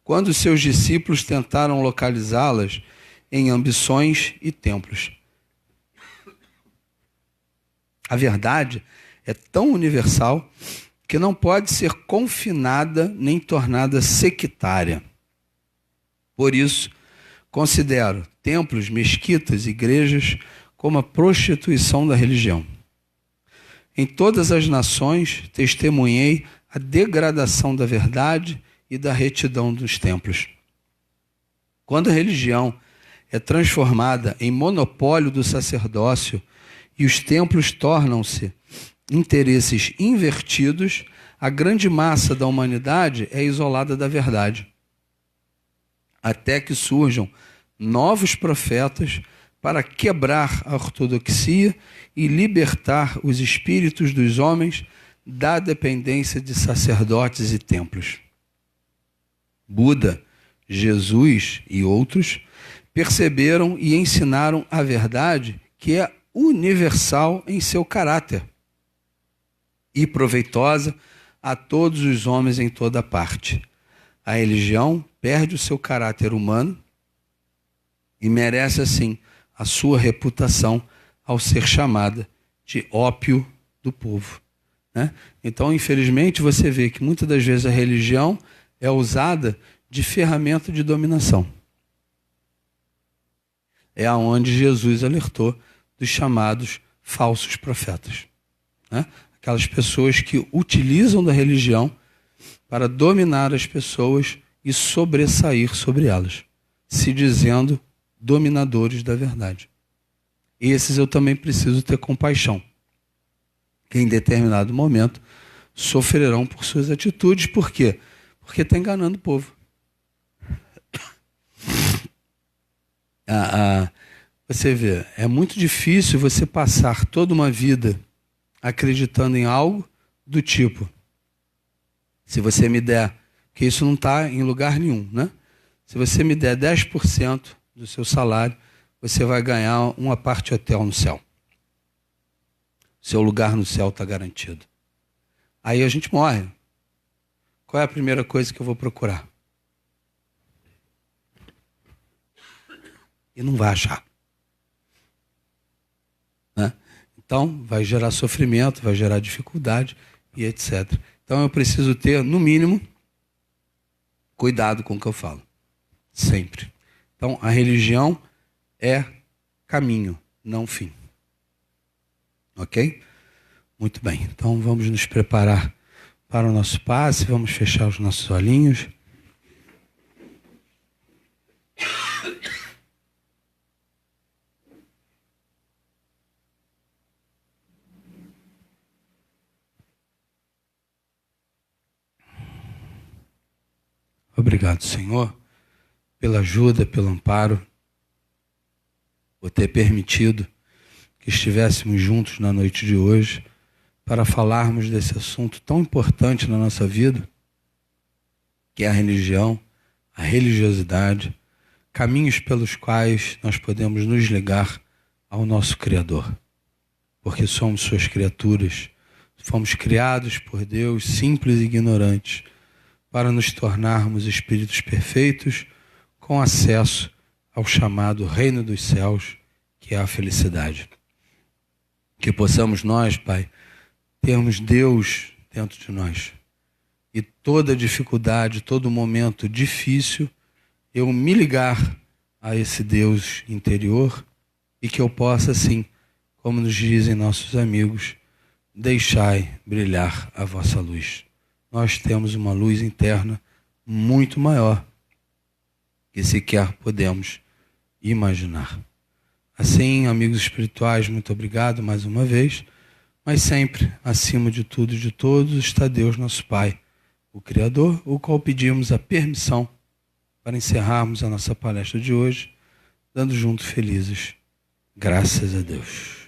quando seus discípulos tentaram localizá-las em ambições e templos. A verdade é tão universal que não pode ser confinada nem tornada sectária. Por isso, considero templos, mesquitas, igrejas como a prostituição da religião. Em todas as nações, testemunhei a degradação da verdade e da retidão dos templos. Quando a religião é transformada em monopólio do sacerdócio e os templos tornam-se interesses invertidos, a grande massa da humanidade é isolada da verdade, até que surjam novos profetas para quebrar a ortodoxia e libertar os espíritos dos homens da dependência de sacerdotes e templos. Buda, Jesus e outros perceberam e ensinaram a verdade, que é universal em seu caráter e proveitosa a todos os homens em toda parte. A religião perde o seu caráter humano e merece, assim, a sua reputação ao ser chamada de ópio do povo, né? Então, infelizmente, você vê que muitas das vezes a religião é usada de ferramenta de dominação. É aonde Jesus alertou dos chamados falsos profetas, né? Aquelas pessoas que utilizam da religião para dominar as pessoas e sobressair sobre elas, se dizendo dominadores da verdade. Esses eu também preciso ter compaixão, que em determinado momento sofrerão por suas atitudes. Por quê? Porque está enganando o povo. Você vê, é muito difícil você passar toda uma vida acreditando em algo do tipo: se você me der, que isso não está em lugar nenhum, né? Se você me der 10% do seu salário, você vai ganhar um apart hotel no céu. Seu lugar no céu está garantido. Aí a gente morre. Qual é a primeira coisa que eu vou procurar? E não vai achar, né? Então, vai gerar sofrimento, vai gerar dificuldade e etc. Então, eu preciso ter, no mínimo, cuidado com o que eu falo. Sempre. Então, a religião é caminho, não fim. Ok? Muito bem. Então, vamos nos preparar para o nosso passe. Vamos fechar os nossos olhinhos. Obrigado, Senhor, pela ajuda, pelo amparo, por ter permitido que estivéssemos juntos na noite de hoje para falarmos desse assunto tão importante na nossa vida, que é a religião, a religiosidade, caminhos pelos quais nós podemos nos ligar ao nosso Criador, porque somos suas criaturas, fomos criados por Deus, simples e ignorantes, para nos tornarmos espíritos perfeitos com acesso ao chamado reino dos céus, que é a felicidade. Que possamos nós, Pai, termos Deus dentro de nós. E toda dificuldade, todo momento difícil, eu me ligar a esse Deus interior e que eu possa, assim, como nos dizem nossos amigos, deixai brilhar a vossa luz. Nós temos uma luz interna muito maior que sequer podemos imaginar. Assim, amigos espirituais, muito obrigado mais uma vez, mas sempre, acima de tudo e de todos, está Deus nosso Pai, o Criador, o qual pedimos a permissão para encerrarmos a nossa palestra de hoje, dando juntos felizes. Graças a Deus.